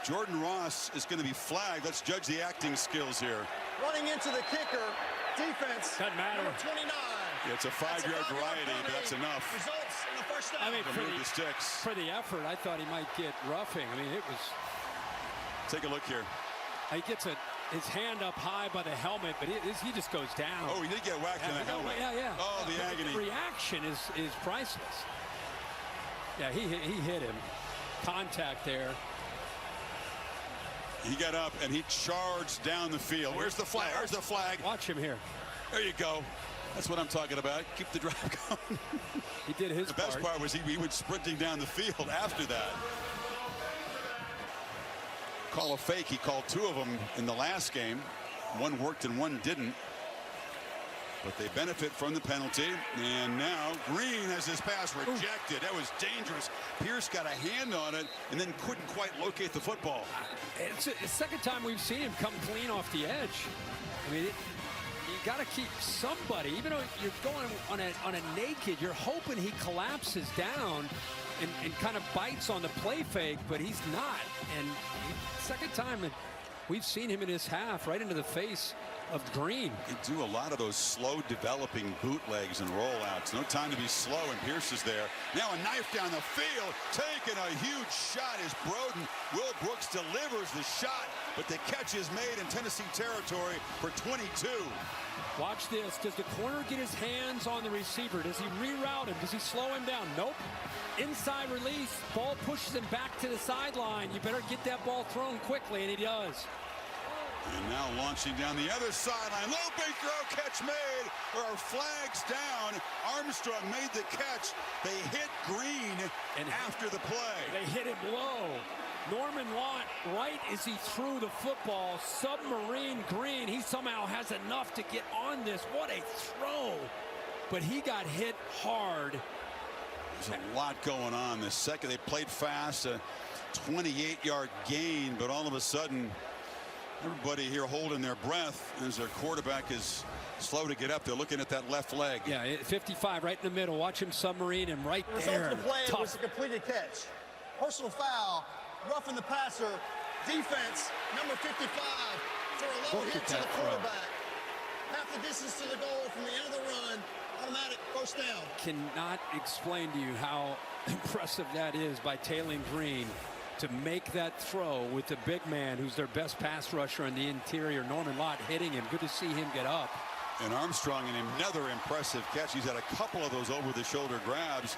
Jordan Ross is going to be flagged. Let's judge the acting skills here.
Running into the kicker. Defense.
Doesn't matter.
Number 29.
Yeah, it's a 5-yard variety, but that's enough.
Results in the 1st down.
I mean,
for
the effort, I thought he might get roughing. I mean, it was.
Take a look here.
He gets his hand up high by the helmet, but he just goes down.
Oh, he did get whacked in the helmet.
Yeah.
Oh, the agony.
The reaction is priceless. Yeah, he hit him. Contact there.
He got up and he charged down the field. Where's the flag? Where's the flag?
Watch him here.
There you go. That's what I'm talking about. Keep the drive going.
He did his part.
The best part was he went sprinting down the field after that. Call a fake. He called 2 of them in the last game. One worked and one didn't. But they benefit from the penalty. And now Green has his pass rejected. That was dangerous. Pierce got a hand on it and then couldn't quite locate the football.
It's the second time we've seen him come clean off the edge. I mean, you got to keep somebody, even though you're going on a naked, you're hoping he collapses down and kind of bites on the play fake, but he's not. And second time that we've seen him in his half, right into the face of Green.
They do a lot of those slow developing bootlegs and rollouts. No time to be slow, and Pierce is there. Now a knife down the field, taking a huge shot is Broden. Will Brooks delivers the shot, but the catch is made in Tennessee territory for 22.
Watch this. Does the corner get his hands on the receiver? Does he reroute him? Does he slow him down? Nope. Inside release, ball pushes him back to the sideline. You better get that ball thrown quickly, and he does.
And now launching down the other sideline. Looping throw, catch made. There are flags down. Armstrong made the catch. They hit Green and after the play.
They hit him low. Norman Lott, right as he threw the football, submarine Green. He somehow has enough to get on this. What a throw but he got hit hard.
There's a lot going on. The second they played fast, a 28-yard gain, but all of a sudden everybody here holding their breath as their quarterback is slow to get up. They're looking at that left leg.
Yeah, 55 right in the middle. Watch him submarine him right
The
there.
result of the play
Tough.
was a completed catch. Personal foul, roughing the passer. Defense, number 55, for a low
Look
hit
at
to the
that throw.
quarterback. Half the distance to the goal from the end of the run. Automatic first down.
Cannot explain to you how impressive that is by Taylor Green to make that throw with the big man who's their best pass rusher in the interior, Norman Lott, hitting him. Good to see him get up.
And Armstrong, in another impressive catch. He's had a couple of those over-the-shoulder grabs.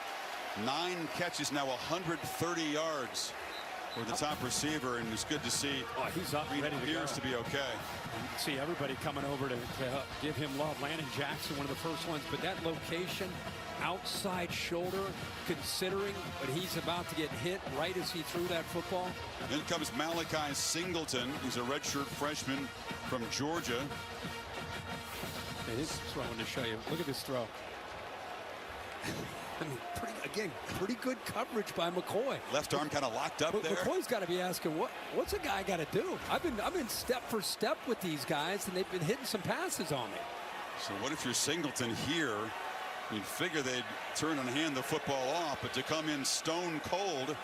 9 catches, now 130 yards for the top receiver, and it's good to see.
Oh, he's up,
Green
ready to
appears
go.
to be okay.
You can see everybody coming over to give him love. Landon Jackson, one of the first ones, but that location, outside shoulder, considering what he's about to get hit right as he threw that football.
Then comes Malachi Singleton. He's a redshirt freshman from Georgia.
His throwing to show you. Look at this throw. I mean, pretty good coverage by McCoy.
Left arm kind of locked up there.
McCoy's got to be asking, what's a guy got to do? I've been step for step with these guys, and they've been hitting some passes on me.
So what if you're Singleton here? You'd figure they'd turn and hand the football off, but to come in stone cold,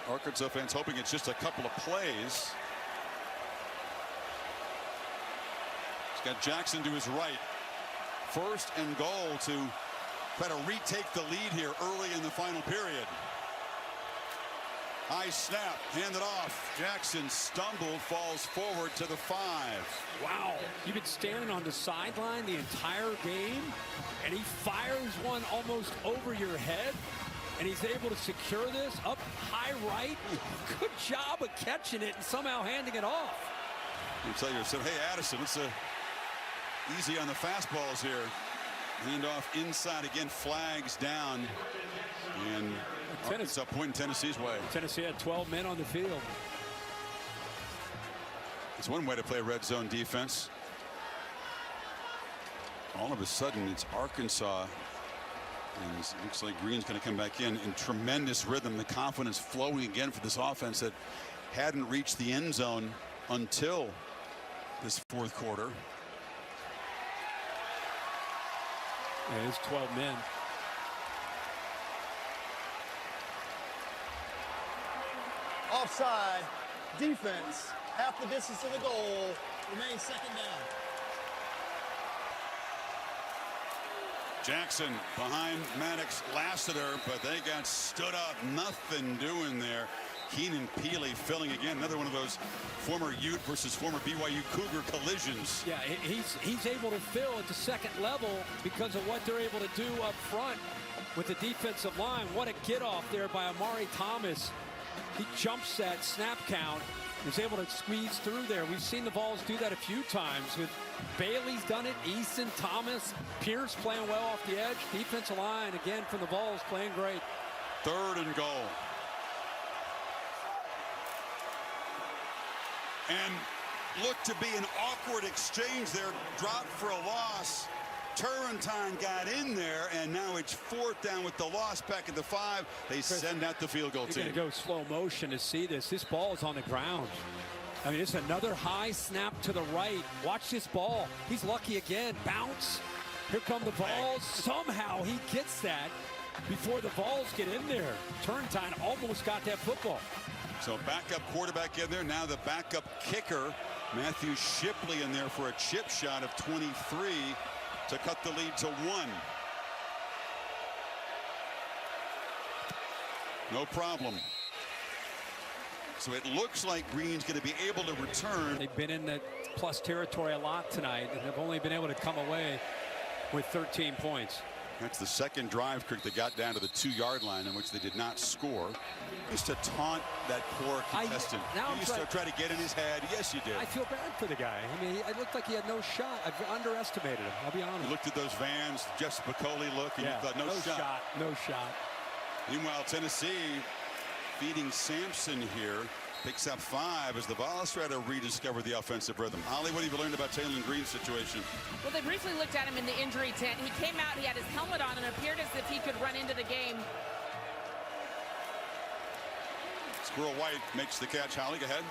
Arkansas fans hoping it's just a couple of plays. He's got Jackson to his right. First and goal to try to retake the lead here early in the final period. High snap, handed off. Jackson stumbled, falls forward to the 5.
Wow, you've been standing on the sideline the entire game, and he fires one almost over your head, and he's able to secure this up high right. Good job of catching it and somehow handing it off.
You tell yourself, hey, Addison, it's easy on the fastballs here. Hand off inside again, flags down, and Arkansas pointing Tennessee's way.
Tennessee had 12 men on the field.
It's one way to play red zone defense. All of a sudden, it's Arkansas, and it looks like Green's going to come back in tremendous rhythm. The confidence flowing again for this offense that hadn't reached the end zone until this fourth quarter.
Yeah, it's 12 men.
Offside. Defense, half the distance to the goal. Remains second down.
Jackson behind Maddox Lassiter, but they got stood up. Nothing doing there. Keenan Peely filling again. Another one of those former Ute versus former BYU Cougar collisions.
Yeah, he's able to fill at the second level because of what they're able to do up front with the defensive line. What a get off there by Amari Thomas. He jumps that snap count. Is able to squeeze through there. We've seen the Vols do that a few times. With Bailey's done it, Easton, Thomas, Pierce playing well off the edge. Defensive line again from the Vols playing great.
Third and goal. And looked to be an awkward exchange there. Dropped for a loss. Turrentine got in there, and now it's fourth down with the loss back at the 5. They send out the field goal team.
You're going to go slow motion to see this. This ball is on the ground. I mean, it's another high snap to the right. Watch this ball. He's lucky again. Bounce. Here come the Vols. Somehow he gets that before the Vols get in there. Turrentine almost got that football.
So backup quarterback in there. Now the backup kicker, Matthew Shipley, in there for a chip shot of 23 to cut the lead to 1. No problem. So it looks like Green's going to be able to return.
They've been in the plus territory a lot tonight, and they've only been able to come away with 13 points.
That's the second drive, Kirk, that got down to the 2-yard line in which they did not score. Used to taunt that poor contestant. You used to try to get in his head. Yes, you did.
I feel bad for the guy. I mean, it looked like he had no shot. I've underestimated him. I'll be honest.
You looked at those vans, Jeff Spicoli look, and you thought, no shot.
No shot.
Meanwhile, Tennessee feeding Sampson here. Picks up 5 as the Vols try to rediscover the offensive rhythm. Ollie, what have you learned about Taylor Green's situation?
Well, they briefly looked at him in the injury tent. He came out, he had his helmet on, and appeared as if he could run into the game.
Squirrel White makes the catch. Holly, go ahead.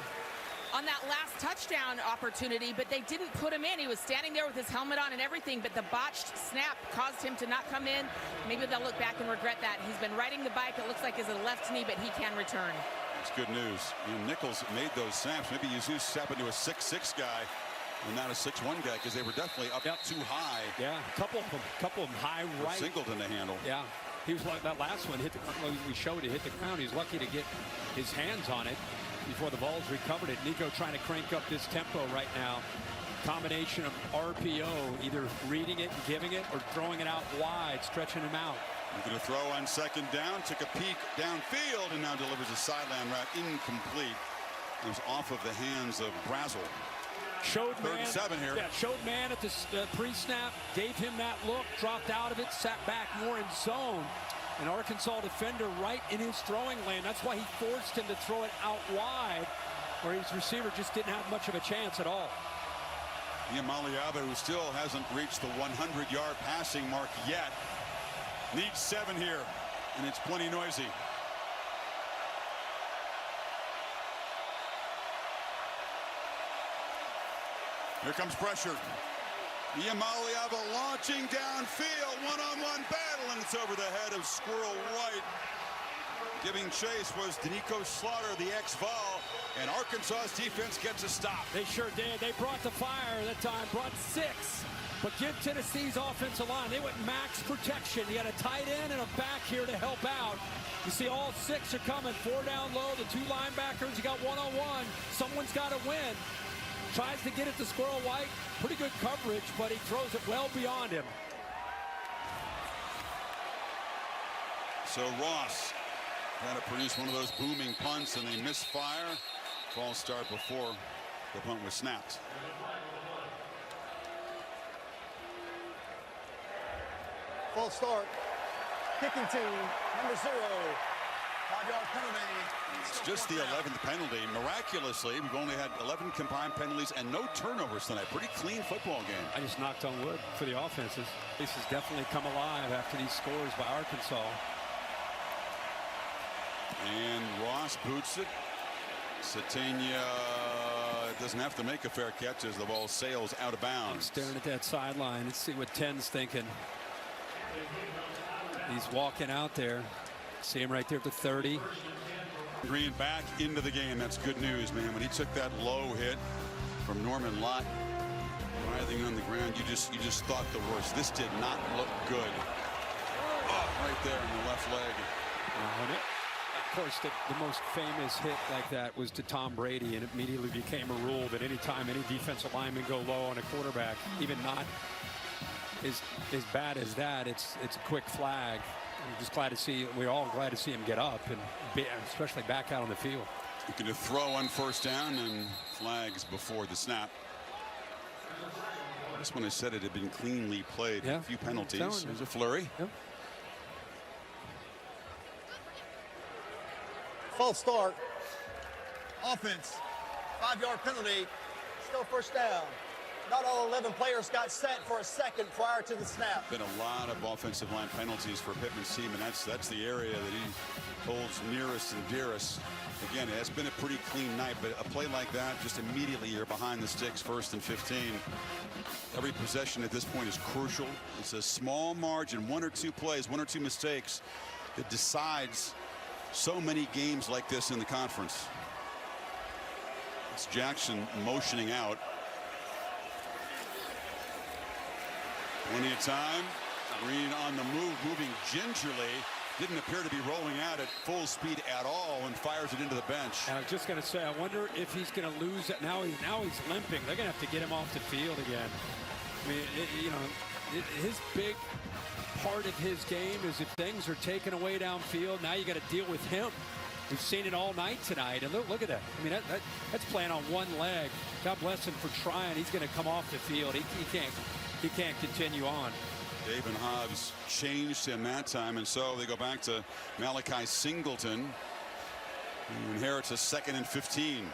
On that last touchdown opportunity, but they didn't put him in. He was standing there with his helmet on and everything, but the botched snap caused him to not come in. Maybe they'll look back and regret that. He's been riding the bike. It looks like it's a left knee, but he can return.
It's good news. Nichols made those snaps. Maybe Jesus stepped into a 6'6" guy and not a 6'1" guy, because they were definitely up too high.
Yeah, a couple of them high right.
Singleton to handle.
Yeah, he was like that last one. Hit the, we showed it hit the ground. He was lucky to get his hands on it before the Vols recovered it. Nico trying to crank up this tempo right now. Combination of RPO, either reading it and giving it, or throwing it out wide, stretching him out.
He's going to throw on second down, took a peek downfield, and now delivers a sideline route incomplete. It was off of the hands of Brazel.
Showed man,
7 here.
Yeah, showed man at the pre-snap, gave him that look, dropped out of it, sat back more in zone. An Arkansas defender right in his throwing lane. That's why he forced him to throw it out wide, where his receiver just didn't have much of a chance at all.
Maliava, who still hasn't reached the 100-yard passing mark yet, needs 7 here, and it's plenty noisy. Here comes pressure. Maliava launching downfield, one-on-one battle, and it's over the head of Squirrel White. Giving chase was Danico Slaughter, the ex-Vol, and Arkansas's defense gets a stop.
They sure did. They brought the fire that time, brought 6. But give Tennessee's offensive line, they went max protection. You got a tight end and a back here to help out. You see all 6 are coming, 4 down low, the 2 linebackers, you got one-on-one. Someone's got to win. Tries to get it to Squirrel White. Pretty good coverage, but he throws it well beyond him.
So Ross trying to produce one of those booming punts, and they misfire. False start before the punt was snapped.
False start. Kicking team, number 0. 5-yard penalty.
It's just the 11th penalty. Miraculously, we've only had 11 combined penalties and no turnovers tonight. Pretty clean football game.
I just knocked on wood for the offenses. This has definitely come alive after these scores by Arkansas.
And Ross boots it. Satania doesn't have to make a fair catch as the ball sails out of bounds.
I'm staring at that sideline. Let's see what 10's thinking. He's walking out there. See him right there at the 30.
Green back into the game. That's good news, man. When he took that low hit from Norman Lott, writhing on the ground, you just thought the worst. This did not look good. Oh, right there in the left leg.
Of course, the most famous hit like that was to Tom Brady, and it immediately became a rule that anytime any defensive lineman go low on a quarterback, even not as bad as that, it's a quick flag. I'm just glad to see, we're all glad to see him get up, and especially back out on the field.
Looking to throw on first down, and flags before the snap. This one I said it had been cleanly played.
Yeah.
A few penalties. There's a flurry.
Yep.
False start. Offense. 5-yard penalty. Still first down. Not all 11 players got set for a second prior to the snap.
Been a lot of offensive line penalties for Pittman's team, and that's the area that he holds nearest and dearest. Again, it has been a pretty clean night, but a play like that, just immediately you're behind the sticks, 1st and 15. Every possession at this point is crucial. It's a small margin, 1 or 2 plays, 1 or 2 mistakes that decides so many games like this in the conference. It's Jackson motioning out. Plenty of time. Green on the move, moving gingerly. Didn't appear to be rolling out at full speed at all, and fires it into the bench.
And I was just going to say, I wonder if he's going to lose it. Now he's limping. They're going to have to get him off the field again. I mean, his big part of his game is if things are taken away downfield, now you got to deal with him. We've seen it all night tonight, and look at that. I mean, that's playing on one leg. God bless him for trying. He's going to come off the field. He can't continue on.
David Hobbs changed him that time, and so they go back to Malachi Singleton, He inherits a 2nd and 15.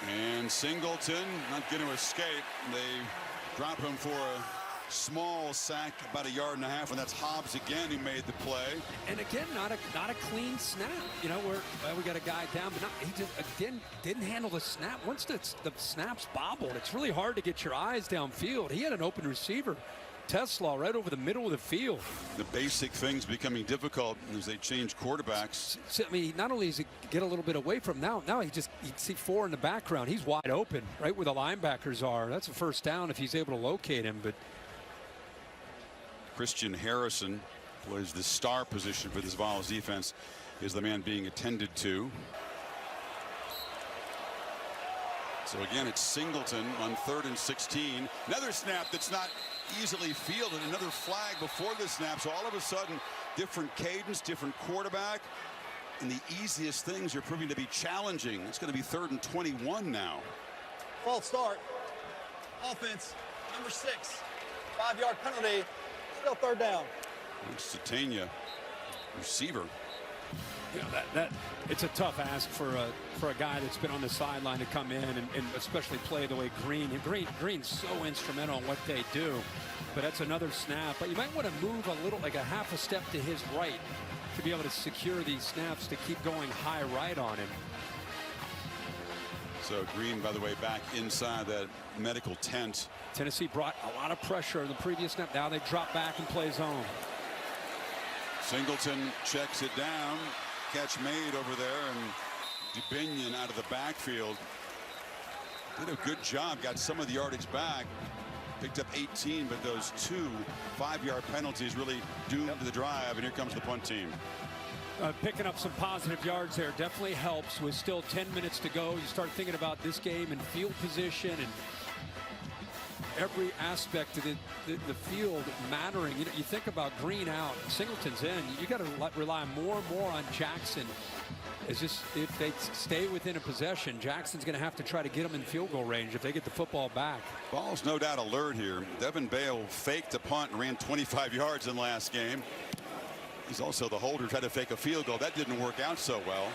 And Singleton not going to escape. They drop him for a small sack, about 1.5 yards, and that's Hobbs again who made the play.
And again, not a clean snap. You know, where we got a guy down, but he just again didn't handle the snap. Once the snap's bobbled, it's really hard to get your eyes downfield. He had an open receiver, Tesla, right over the middle of the field.
The basic things becoming difficult as they change quarterbacks.
So, I mean, not only does he get a little bit away from now you see 4 in the background. He's wide open, right where the linebackers are. That's a first down if he's able to locate him. But
Christian Harrison was the star position for this Vols defense, is the man being attended to. So again, it's Singleton on 3rd and 16. Another snap that's not easily fielded. Another flag before the snap. So all of a sudden, different cadence, different quarterback. And the easiest things are proving to be challenging. It's going to be 3rd and 21 now.
False start. Offense, number 6. 5-yard penalty. Still 3rd down.
Satania, receiver.
You know, it's a tough ask for a guy that's been on the sideline to come in and especially play the way Green's so instrumental in what they do. But that's another snap. But you might want to move a little, like a half a step to his right, to be able to secure these snaps to keep going high right on him.
So Green, by the way, back inside that medical tent.
Tennessee brought a lot of pressure in the previous snap. Now they drop back and play zone.
Singleton checks it down. Catch made over there, and DeBinion out of the backfield. Did a good job. Got some of the yardage back. Picked up 18, but those 2 5-yard penalties really doomed the drive. And here comes the punt team.
Picking up some positive yards there definitely helps. With still 10 minutes to go, you start thinking about this game and field position and every aspect of the field mattering. You know, you think about Green out, Singleton's in. You got to rely more and more on Jackson. It's just if they stay within a possession, Jackson's going to have to try to get them in field goal range if they get the football back.
Ball's no doubt alert here. Devin Bale faked a punt and ran 25 yards in last game. He's also the holder, tried to fake a field goal. That didn't work out so well.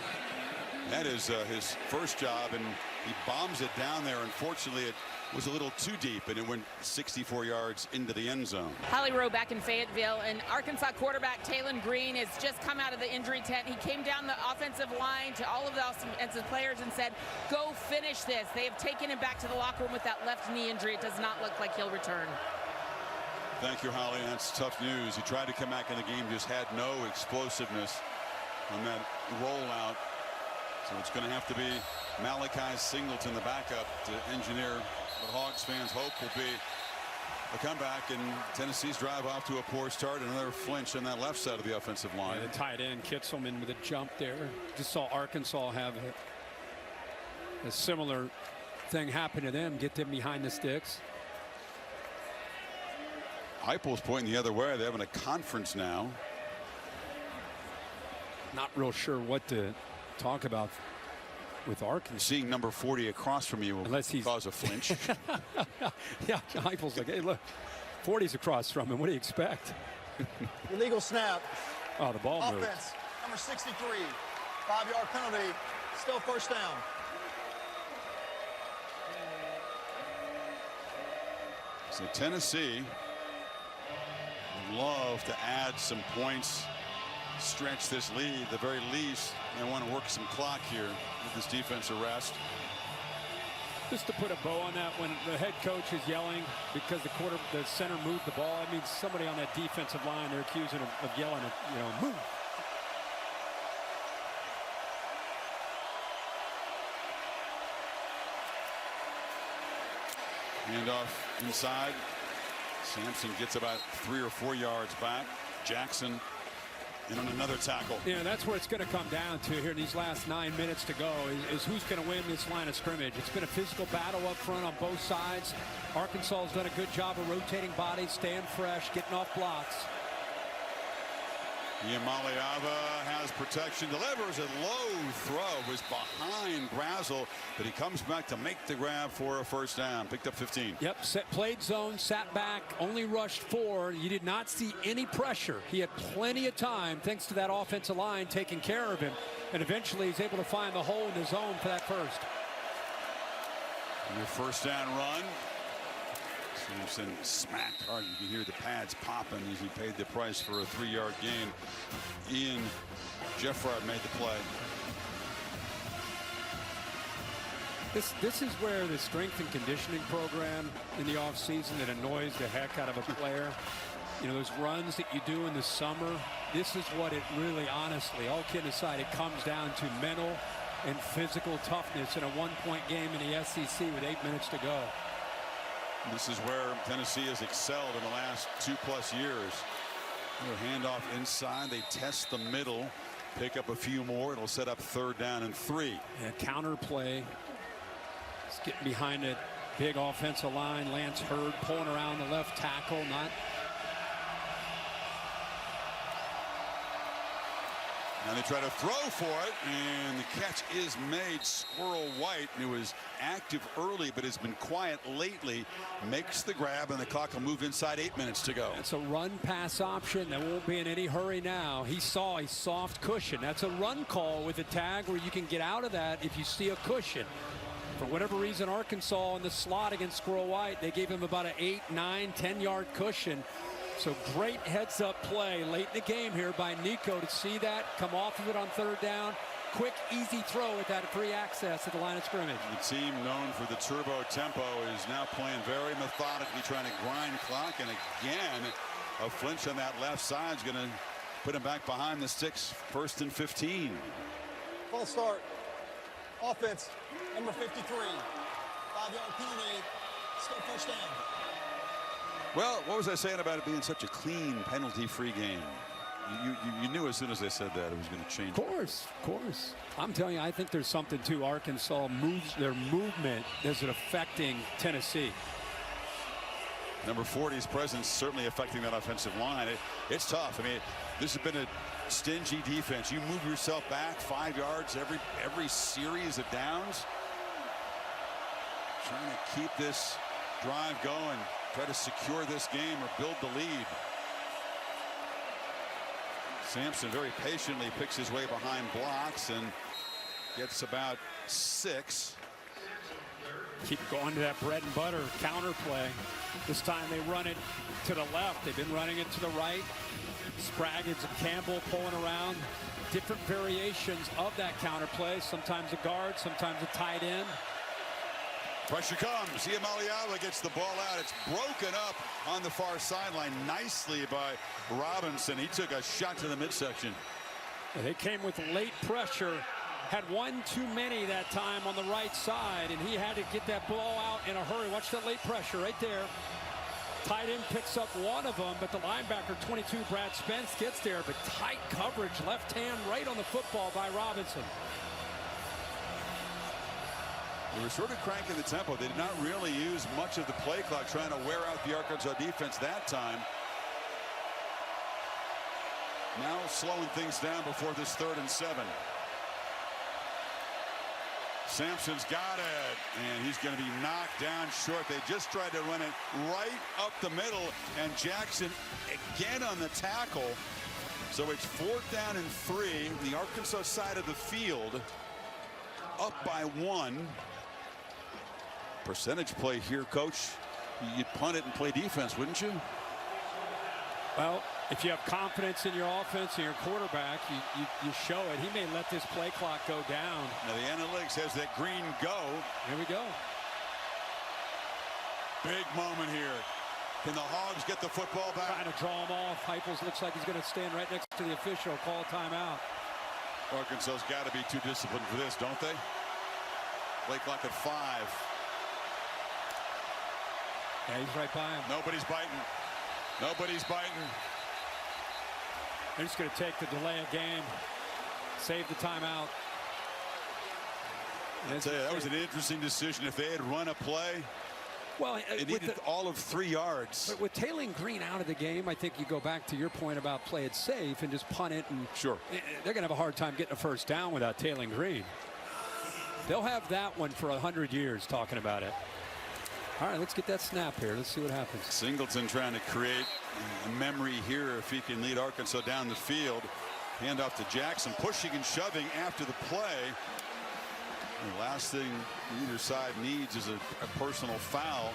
That is his first job, and he bombs it down there. Unfortunately, it was a little too deep, and it went 64 yards into the end zone.
Holly Rowe back in Fayetteville, and Arkansas quarterback Talon Green has just come out of the injury tent. He came down the offensive line to all of the offensive players and said, go finish this. They have taken him back to the locker room with that left knee injury. It does not look like he'll return.
Thank you, Holly. That's tough news. He tried to come back in the game, just had no explosiveness on that rollout. So it's going to have to be Malachi Singleton, the backup, to engineer what Hogs fans hope will be a comeback. And Tennessee's drive off to a poor start. Another flinch on that left side of the offensive line.
Yeah, the tight end Kitzelman with a jump there. Just saw Arkansas have a similar thing happen to them, get them behind the sticks.
Heupel's pointing the other way. They're having a conference now.
Not real sure what to talk about with Arkansas.
Seeing number 40 across from you will cause a flinch.
Yeah, Heupel's like, hey, look, 40's across from him. What do you expect?
Illegal snap.
Oh, the ball moved.
Offense, number 63. 5-yard penalty. Still first down.
So Tennessee would love to add some points, stretch this lead at the very least. They want to work some clock here with this defensive rest.
Just to put a bow on that, when the head coach is yelling because the center moved the ball, I mean, somebody on that defensive line, they're accusing of yelling at, you know, move.
Handoff inside. Sampson gets about 3 or 4 yards back. Jackson in on another tackle.
Yeah, that's where it's going to come down to here in these last 9 minutes to go is who's going to win this line of scrimmage. It's been a physical battle up front on both sides. Arkansas has done a good job of rotating bodies, staying fresh, getting off blocks.
Yamaliava has protection, delivers a low throw, was behind Brazel, but he comes back to make the grab for a first down. Picked up 15.
Yep, played zone, sat back, only rushed 4. You did not see any pressure. He had plenty of time thanks to that offensive line taking care of him, and eventually he's able to find the hole in the zone for that first.
And your first down run. Sampson smacked hard. You can hear the pads popping as he paid the price for a 3-yard gain. Ian Jeffrard made the play.
This is where the strength and conditioning program in the offseason that annoys the heck out of a player. You know, those runs that you do in the summer, this is what it really, honestly, all kidding aside, it comes down to mental and physical toughness in a 1-point game in the SEC with 8 minutes to go.
This is where Tennessee has excelled in the last 2+ years. Handoff inside. They test the middle, pick up a few more. It'll set up 3rd down and 3.
And counter play. It's getting behind a big offensive line. Lance Hurd pulling around the left tackle.
And they try to throw for it, and the catch is made. Squirrel White, who was active early but has been quiet lately, makes the grab, and the clock will move inside 8 minutes to go.
It's a run-pass option that won't be in any hurry now. He saw a soft cushion. That's a run call with a tag where you can get out of that if you see a cushion. For whatever reason, Arkansas in the slot against Squirrel White, they gave him about an 8, 9, 10-yard cushion. So great heads-up play late in the game here by Nico to see that, come off of it on 3rd down. Quick, easy throw with that free access at the line of scrimmage.
The team known for the turbo tempo is now playing very methodically, trying to grind clock. And again, a flinch on that left side is going to put him back behind the sticks. 1st and 15.
False start. Offense, number 53. 5-yard penalty. Still first down.
Well, what was I saying about it being such a clean, penalty-free game? You knew as soon as I said that it was going to change.
Of course. I'm telling you, I think there's something to Arkansas their movement. Is it affecting Tennessee?
Number 40's presence certainly affecting that offensive line. It's tough. I mean, this has been a stingy defense. You move yourself back 5 yards every series of downs. Trying to keep this drive going. Try to secure this game or build the lead. Sampson very patiently picks his way behind blocks and gets about 6.
Keep going to that bread and butter counter play. This time they run it to the left. They've been running it to the right. Spraggins and Campbell pulling around. Different variations of that counter play. Sometimes a guard, sometimes a tight end.
Pressure comes. Yamaliava gets the ball out. It's broken up on the far sideline nicely by Robinson. He took a shot to the midsection.
They came with late pressure. Had one too many that time on the right side, and he had to get that ball out in a hurry. Watch that late pressure right there. Tight end picks up one of them, but the linebacker, 22, Brad Spence, gets there. But tight coverage, left hand right on the football by Robinson.
They were sort of cranking the tempo. They did not really use much of the play clock trying to wear out the Arkansas defense that time. Now slowing things down before this 3rd and 7. Sampson's got it, and he's going to be knocked down short. They just tried to run it right up the middle, and Jackson again on the tackle. So it's 4th down and 3. The Arkansas side of the field up by 1. Percentage play here, Coach. You'd punt it and play defense, wouldn't you?
Well, if you have confidence in your offense and your quarterback, you show it. He may let this play clock go down.
Now the analytics has that green go.
Here we go.
Big moment here. Can the Hogs get the football back?
Trying to draw him off. Heupels looks like he's going to stand right next to the official. Call a timeout.
Arkansas's got to be too disciplined for this, don't they? Play clock at 5.
Yeah, he's right by him.
Nobody's biting. Nobody's biting.
They're just going to take the delay of game. Save the timeout.
I'll tell you, that was an interesting decision. If they had run a play,
Well,
it needed all of 3 yards.
But with Taylen Green out of the game, I think you go back to your point about play it safe and just punt it. And
sure,
they're going to have a hard time getting a first down without Taylen Green. They'll have that one for 100 years talking about it. All right, let's get that snap here. Let's see what happens.
Singleton trying to create a memory here if he can lead Arkansas down the field. Hand off to Jackson, pushing and shoving after the play. The last thing either side needs is a personal foul.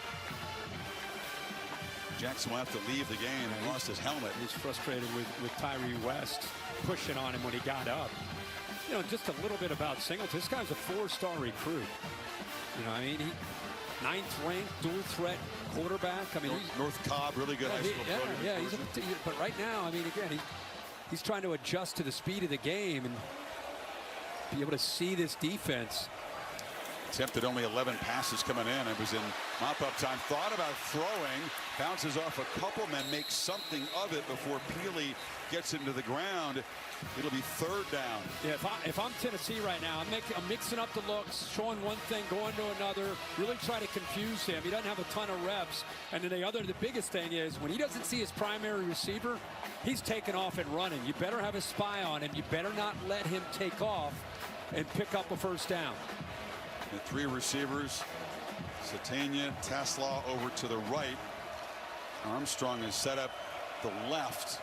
Jackson will have to leave the game. He lost his helmet.
He's frustrated with Tyree West pushing on him when he got up. You know, just a little bit about Singleton. This guy's a 4-star recruit. You know, I mean, he 9th ranked dual threat quarterback. I mean,
North Cobb, really good high school program.
Yeah, but right now, I mean, again, he's trying to adjust to the speed of the game and be able to see this defense.
Attempted only 11 passes coming in. It was in mop-up time. Thought about throwing. Bounces off a couple men. Makes something of it before Peely gets into the ground. It'll be 3rd down.
Yeah, if I'm Tennessee right now, I'm mixing up the looks, showing one thing, going to another, really trying to confuse him. He doesn't have a ton of reps. And then the biggest thing is when he doesn't see his primary receiver, he's taking off and running. You better have a spy on him. You better not let him take off and pick up a first down.
The 3 receivers, Satania, Taslaw over to the right. Armstrong is set up the left.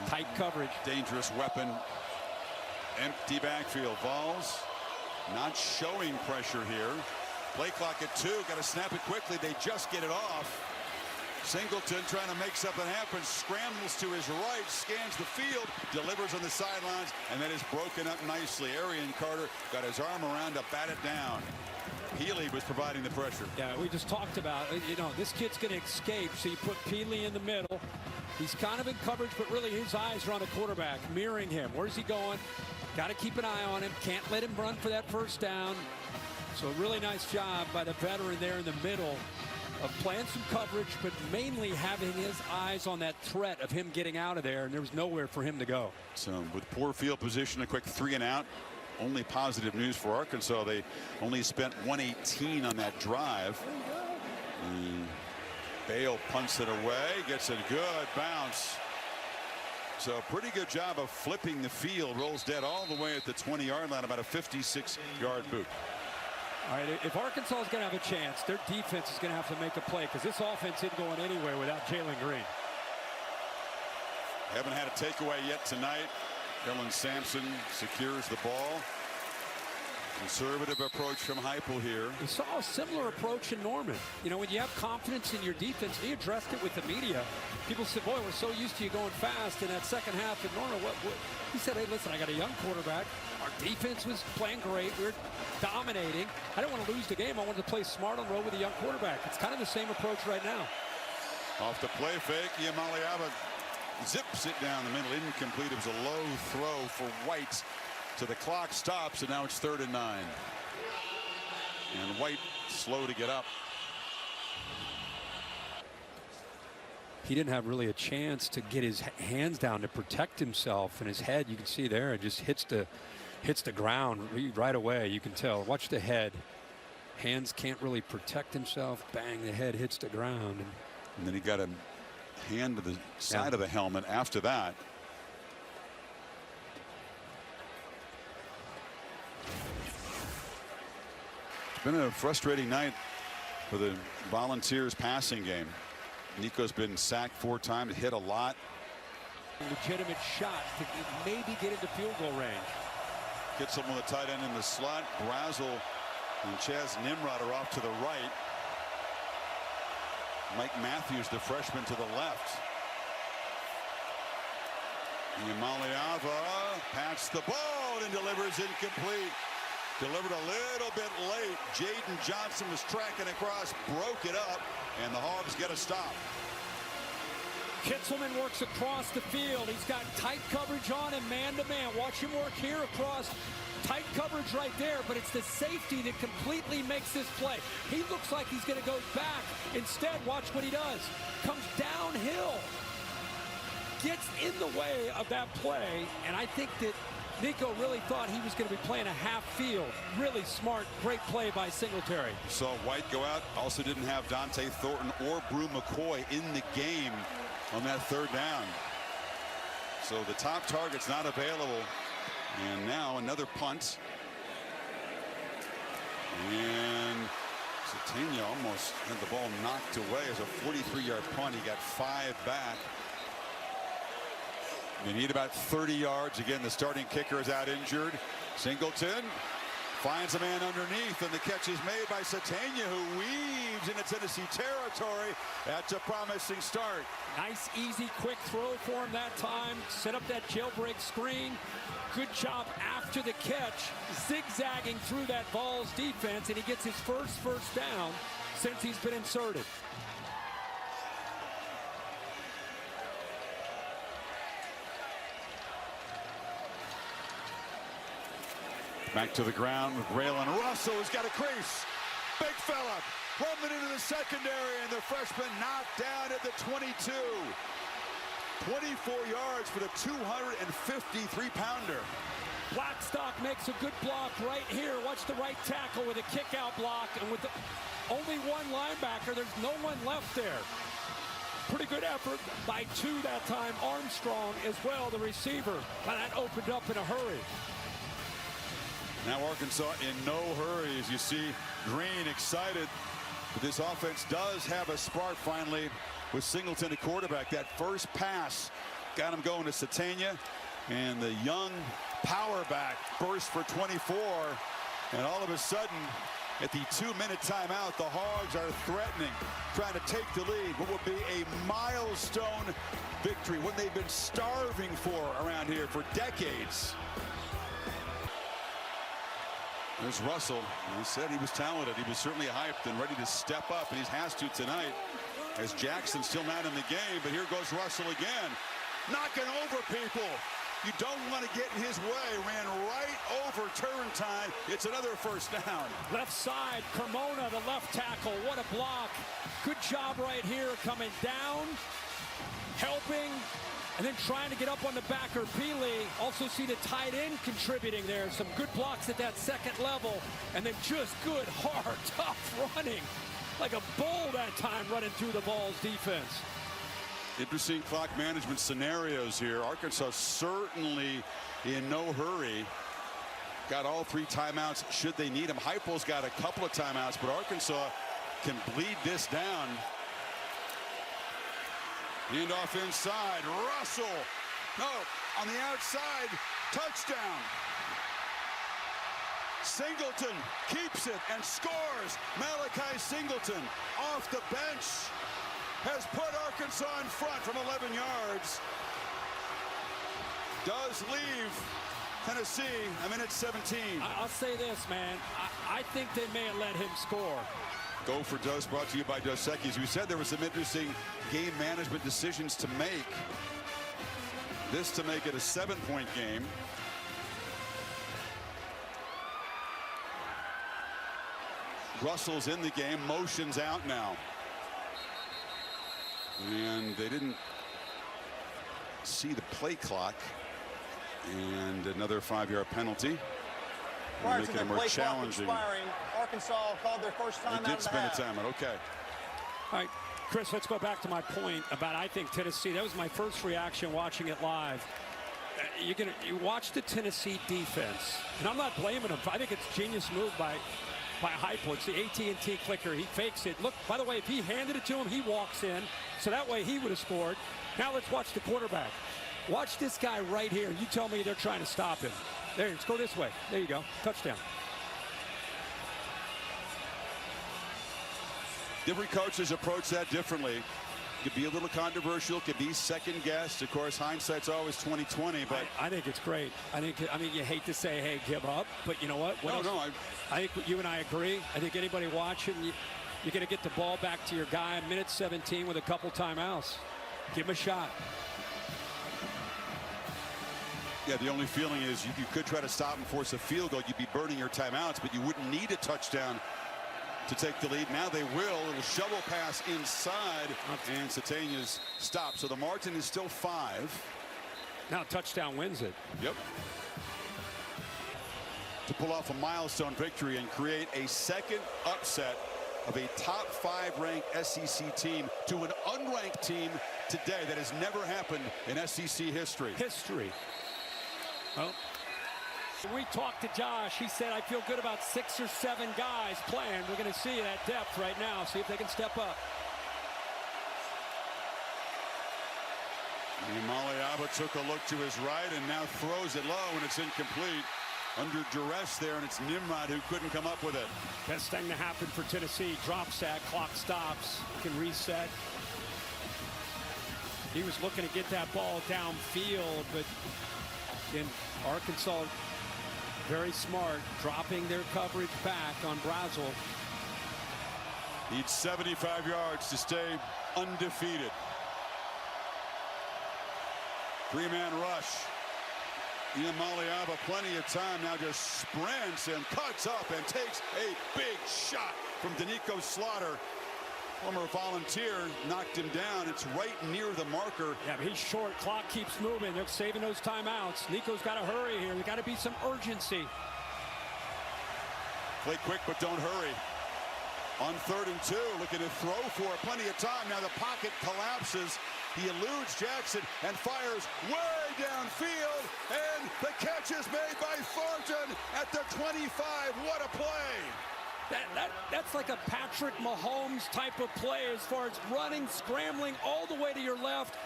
Tight coverage.
Dangerous weapon. Empty backfield. Vols not showing pressure here. Play clock at 2. Got to snap it quickly. They just get it off. Singleton trying to make something happen. Scrambles to his right. Scans the field. Delivers on the sidelines. And that is broken up nicely. Arian Carter got his arm around to bat it down. Peely was providing the pressure.
Yeah, we just talked about, you know, this kid's going to escape. So you put Peely in the middle. He's kind of in coverage, but really his eyes are on the quarterback, mirroring him. Where's he going? Got to keep an eye on him. Can't let him run for that first down. So a really nice job by the veteran there in the middle of playing some coverage, but mainly having his eyes on that threat of him getting out of there, and there was nowhere for him to go.
So with poor field position, a quick 3 and out. Only positive news for Arkansas. They only spent 118 on that drive. Bale punts it away, gets a good bounce. So pretty good job of flipping the field. Rolls dead all the way at the 20-yard line, about a 56-yard boot.
All right, if Arkansas is going to have a chance, their defense is going to have to make a play because this offense isn't going anywhere without Jalen Green.
Haven't had a takeaway yet tonight. Dylan Sampson secures the ball. Conservative approach from Heupel here.
We saw a similar approach in Norman. You know, when you have confidence in your defense, he addressed it with the media. People said, boy, we're so used to you going fast in that second half in Norman. He said, hey, listen, I got a young quarterback. Our defense was playing great. We were dominating. I didn't want to lose the game. I wanted to play smart on the road with a young quarterback. It's kind of the same approach right now.
Off the play fake, Yamaliava zips it down the middle. Incomplete. It was a low throw for White. So the clock stops, and now it's 3rd and 9. And White slow to get up.
He didn't have really a chance to get his hands down to protect himself, and his head, you can see there, it just hits the ground right away. You can tell. Watch the head. Hands can't really protect himself. Bang, the head hits the ground.
And then he got a hand to the side of the helmet after that. Been a frustrating night for the Volunteers passing game. Nico's been sacked 4 times, hit a lot.
Legitimate shot to maybe get into field goal range.
Gets him with a tight end in the slot. Brazel and Chaz Nimrod are off to the right. Mike Matthews, the freshman, to the left. Yamaliava pats the ball and delivers incomplete. Delivered a little bit late. Jaden Johnson was tracking across, broke it up, and the Hogs get a stop.
Kitzelman works across the field. He's got tight coverage on him, man-to-man. Watch him work here across. Tight coverage right there, but it's the safety that completely makes this play. He looks like he's going to go back. Instead, watch what he does. Comes downhill. Gets in the way of that play, and I think that Nico really thought he was going to be playing a half field. Really smart, great play by Singletary.
Saw White go out. Also didn't have Dante Thornton or Brew McCoy in the game on that third down. So the top target's not available. And now another punt. And Satania almost had the ball knocked away as a 43-yard punt. He got 5 back. They need about 30 yards. Again, the starting kicker is out injured. Singleton finds a man underneath, and the catch is made by Satania, who weaves into Tennessee territory. That's a promising start.
Nice, easy, quick throw for him that time. Set up that jailbreak screen. Good job after the catch, zigzagging through that Vols defense, and he gets his first down since he's been inserted.
Back to the ground with Braylon Russell, who's got a crease. Big fella roaming into the secondary, and the freshman knocked down at the 22. 24 yards for the 253-pounder.
Blackstock makes a good block right here. Watch the right tackle with a kick-out block, and with only one linebacker, there's no one left there. Pretty good effort by 2 that time. Armstrong as well, the receiver. But that opened up in a hurry.
Now Arkansas in no hurry, as you see Green excited. But this offense does have a spark finally with Singleton at quarterback. That first pass got him going to Satania, and the young power back burst for 24. And all of a sudden, at the 2-minute timeout, the Hogs are threatening, trying to take the lead. What would be a milestone victory, what they've been starving for around here for decades. There's Russell. He said he was talented. He was certainly hyped and ready to step up, and he has to tonight, as Jackson's still not in the game. But here goes Russell again, knocking over people. You don't want to get in his way. Ran right over Turrentine. It's another first down.
Left side, Cremona, the left tackle. What a block. Good job right here, coming down, helping, and then trying to get up on the backer, Peely. Also see the tight end contributing there. Some good blocks at that second level. And then just good, hard, tough running. Like a bull that time running through the Vols defense.
Interesting clock management scenarios here. Arkansas certainly in no hurry. Got all 3 timeouts should they need them. Heupel's got a couple of timeouts, but Arkansas can bleed this down. Hand off inside. Russell. No, on the outside. Touchdown. Singleton keeps it and scores. Malachi Singleton off the bench has put Arkansas in front from 11 yards. Does leave Tennessee a minute 17.
I'll say this, man. I think they may have let him score.
Go for Dos, brought to you by Dos Equis. We said there was some interesting game management decisions to make. This to make it a 7-point game. Russell's in the game, motions out now. And they didn't see the play clock. And another 5-yard penalty.
Prior to
Making
the
it more
play clock
challenging.
expiring, Arkansas called their first timeout.
They did spend a timeout. Okay.
All right, Chris, let's go back to my point about, I think, Tennessee. That was my first reaction watching it live. You watch the Tennessee defense, and I'm not blaming them. I think it's a genius move by Heupel. It's the AT&T clicker. He fakes it. Look, by the way, if he handed it to him, he walks in. So that way he would have scored. Now let's watch the quarterback. Watch this guy right here. You tell me they're trying to stop him. There, let's go this way. There you go. Touchdown.
Different coaches approach that differently. Could be a little controversial, could be second guessed. Of course, hindsight's always 20/20, but
I think it's great. I mean, you hate to say, hey, give up, but you know what? I think you and I agree. I think anybody watching, you're going to get the ball back to your guy in minute 17 with a couple timeouts. Give him a shot.
Yeah, the only feeling is you could try to stop and force a field goal. You'd be burning your timeouts, but you wouldn't need a touchdown to take the lead. Now they will. It'll shovel pass inside, and Satania's stopped. So the margin is still 5.
Now touchdown wins it.
Yep. to pull off a milestone victory and create a second upset of a top 5 ranked SEC team to an unranked team today. That has never happened in SEC history.
Well, when we talked to Josh, he said, I feel good about 6 or 7 guys playing. We're going to see that depth right now, see if they can step up.
Maliaba took a look to his right and now throws it low, and it's incomplete. Under duress there, and it's Nimrod who couldn't come up with it.
Best thing to happen for Tennessee. Drop sack, clock stops, can reset. He was looking to get that ball downfield, but again, Arkansas very smart, dropping their coverage back on Brazel.
Needs 75 yards to stay undefeated. 3-man rush. Ian Maliaba, plenty of time now, just sprints and cuts up and takes a big shot from Danico Slaughter. Former Volunteer knocked him down. It's right near the marker.
Yeah, but he's short. Clock keeps moving. They're saving those timeouts. Nico's got to hurry here. There's got to be some urgency.
Play quick, but don't hurry. On 3rd and 2, looking to throw for plenty of time. Now the pocket collapses. He eludes Jackson and fires way downfield, and the catch is made by Thornton at the 25. What a play!
That's like a Patrick Mahomes type of play as far as running, scrambling all the way to your left,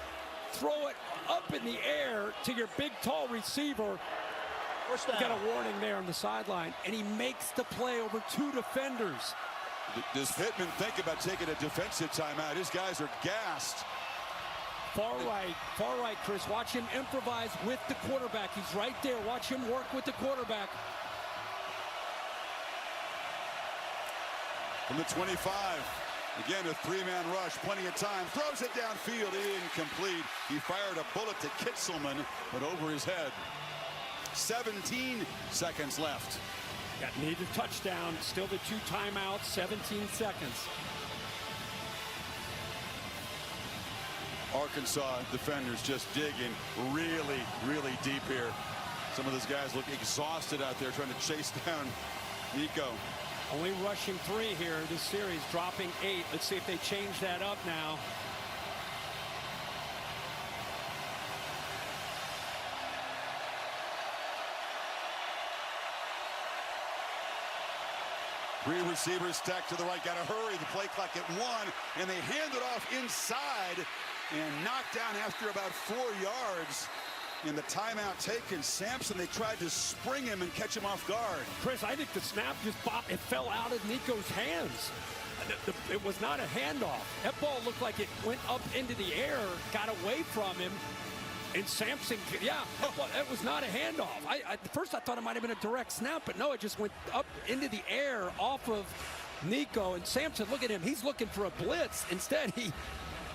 throw it up in the air to your big, tall receiver. Got a warning there on the sideline, and he makes the play over 2 defenders.
Does Pittman think about taking a defensive timeout? His guys are gassed.
Far right, Chris. Watch him improvise with the quarterback. He's right there. Watch him work with the quarterback.
From the 25, again a 3-man rush, plenty of time, throws it downfield, incomplete. He fired a bullet to Kitzelman, but over his head. 17 seconds left.
Got needed touchdown, still the 2 timeouts, 17 seconds.
Arkansas defenders just digging really, really deep here. Some of those guys look exhausted out there trying to chase down Nico.
Only rushing 3 here this series, dropping 8. Let's see if they change that up now.
Three receivers stacked to the right. Got to hurry. The play clock at 1, and they hand it off inside and knocked down after about 4 yards. In the timeout taken, Sampson, they tried to spring him and catch him off guard.
Chris, I think the snap just popped. It fell out of Nico's hands. It was not a handoff. That ball looked like it went up into the air, got away from him. And Sampson, yeah, that was not a handoff. At first I thought it might have been a direct snap, but no, it just went up into the air off of Nico. And Sampson, look at him. He's looking for a blitz. Instead,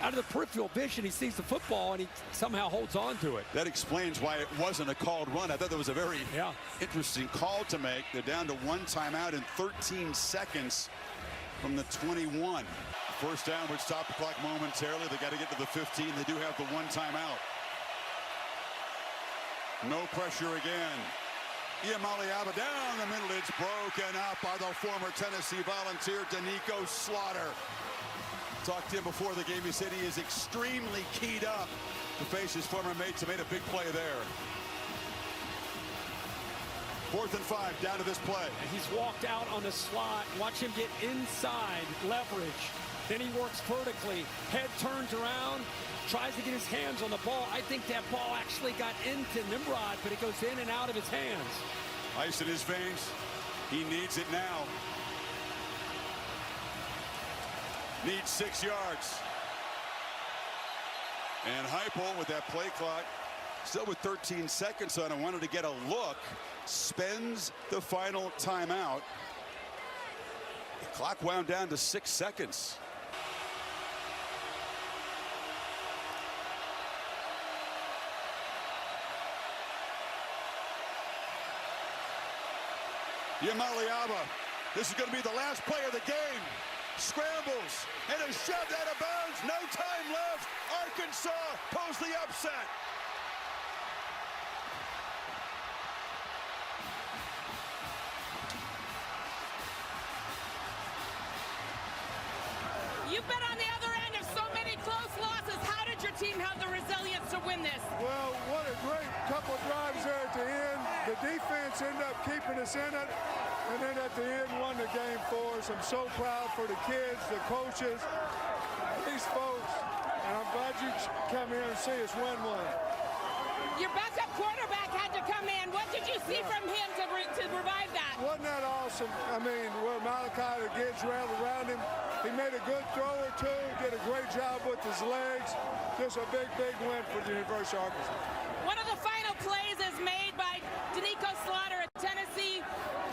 out of the peripheral vision, he sees the football, and he somehow holds on to it.
That explains why it wasn't a called run. I thought that was a very interesting call to make. They're down to 1 timeout in 13 seconds from the 21. First down would stop the clock momentarily. They got to get to the 15. They do have the 1 timeout. No pressure again. Ian Maliaba down the middle. It's broken up by the former Tennessee Volunteer, Danico Slaughter. Talked to him before the game. He said he is extremely keyed up to face his former mates and made a big play there. 4th and 5, down to this play.
And he's walked out on the slot. Watch him get inside leverage. Then he works vertically. Head turns around, tries to get his hands on the ball. I think that ball actually got into Nimrod, but it goes in and out of his hands.
Ice in his veins. He needs it now. Needs 6 yards. And Heupel with that play clock, still with 13 seconds on it, wanted to get a look. Spends the final timeout. The clock wound down to 6 seconds. Maliaba, this is going to be the last play of the game. Scrambles and is shoved out of bounds. No time left. Arkansas pulls the upset.
You've been on the other end of so many close losses. How did your team have the resilience to win this?
Well, what a great couple of drives there at the end. The defense ended up keeping us in it, and then at the end won the game for us. I'm so proud for the kids, the coaches, these folks, and I'm glad you come here and see us win one.
Your backup quarterback had to come in. What did you see from him to revive that?
Wasn't that awesome? I mean, where Malachi, the kids ran around him. He made a good throw or two, did a great job with his legs. Just a big, big win for the University of Arkansas.
One of the final plays is made by Danico Slaughter, a Tennessee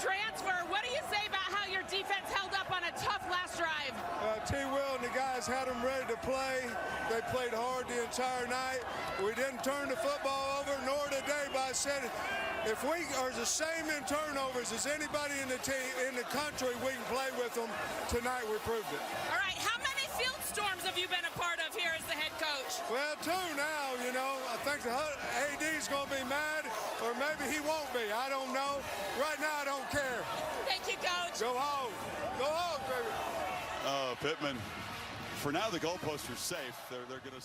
transfer. What do you say about how your defense held up on a tough last drive?
T. Will and the guys had them ready to play. They played hard the entire night. We didn't turn the football over, nor today, but I said, if we are the same in turnovers as anybody in the team in the country, we can play with them. Tonight we proved it.
All right, how many field storms have you been a part of here as the head coach?
Well, 2 now, you know. I think the AD's going to be mad, or maybe he won't be. I don't know. Right now, I don't care.
Thank you, Coach.
Go home. Go home, baby.
Pittman, for now, the goalposts are safe. They're going to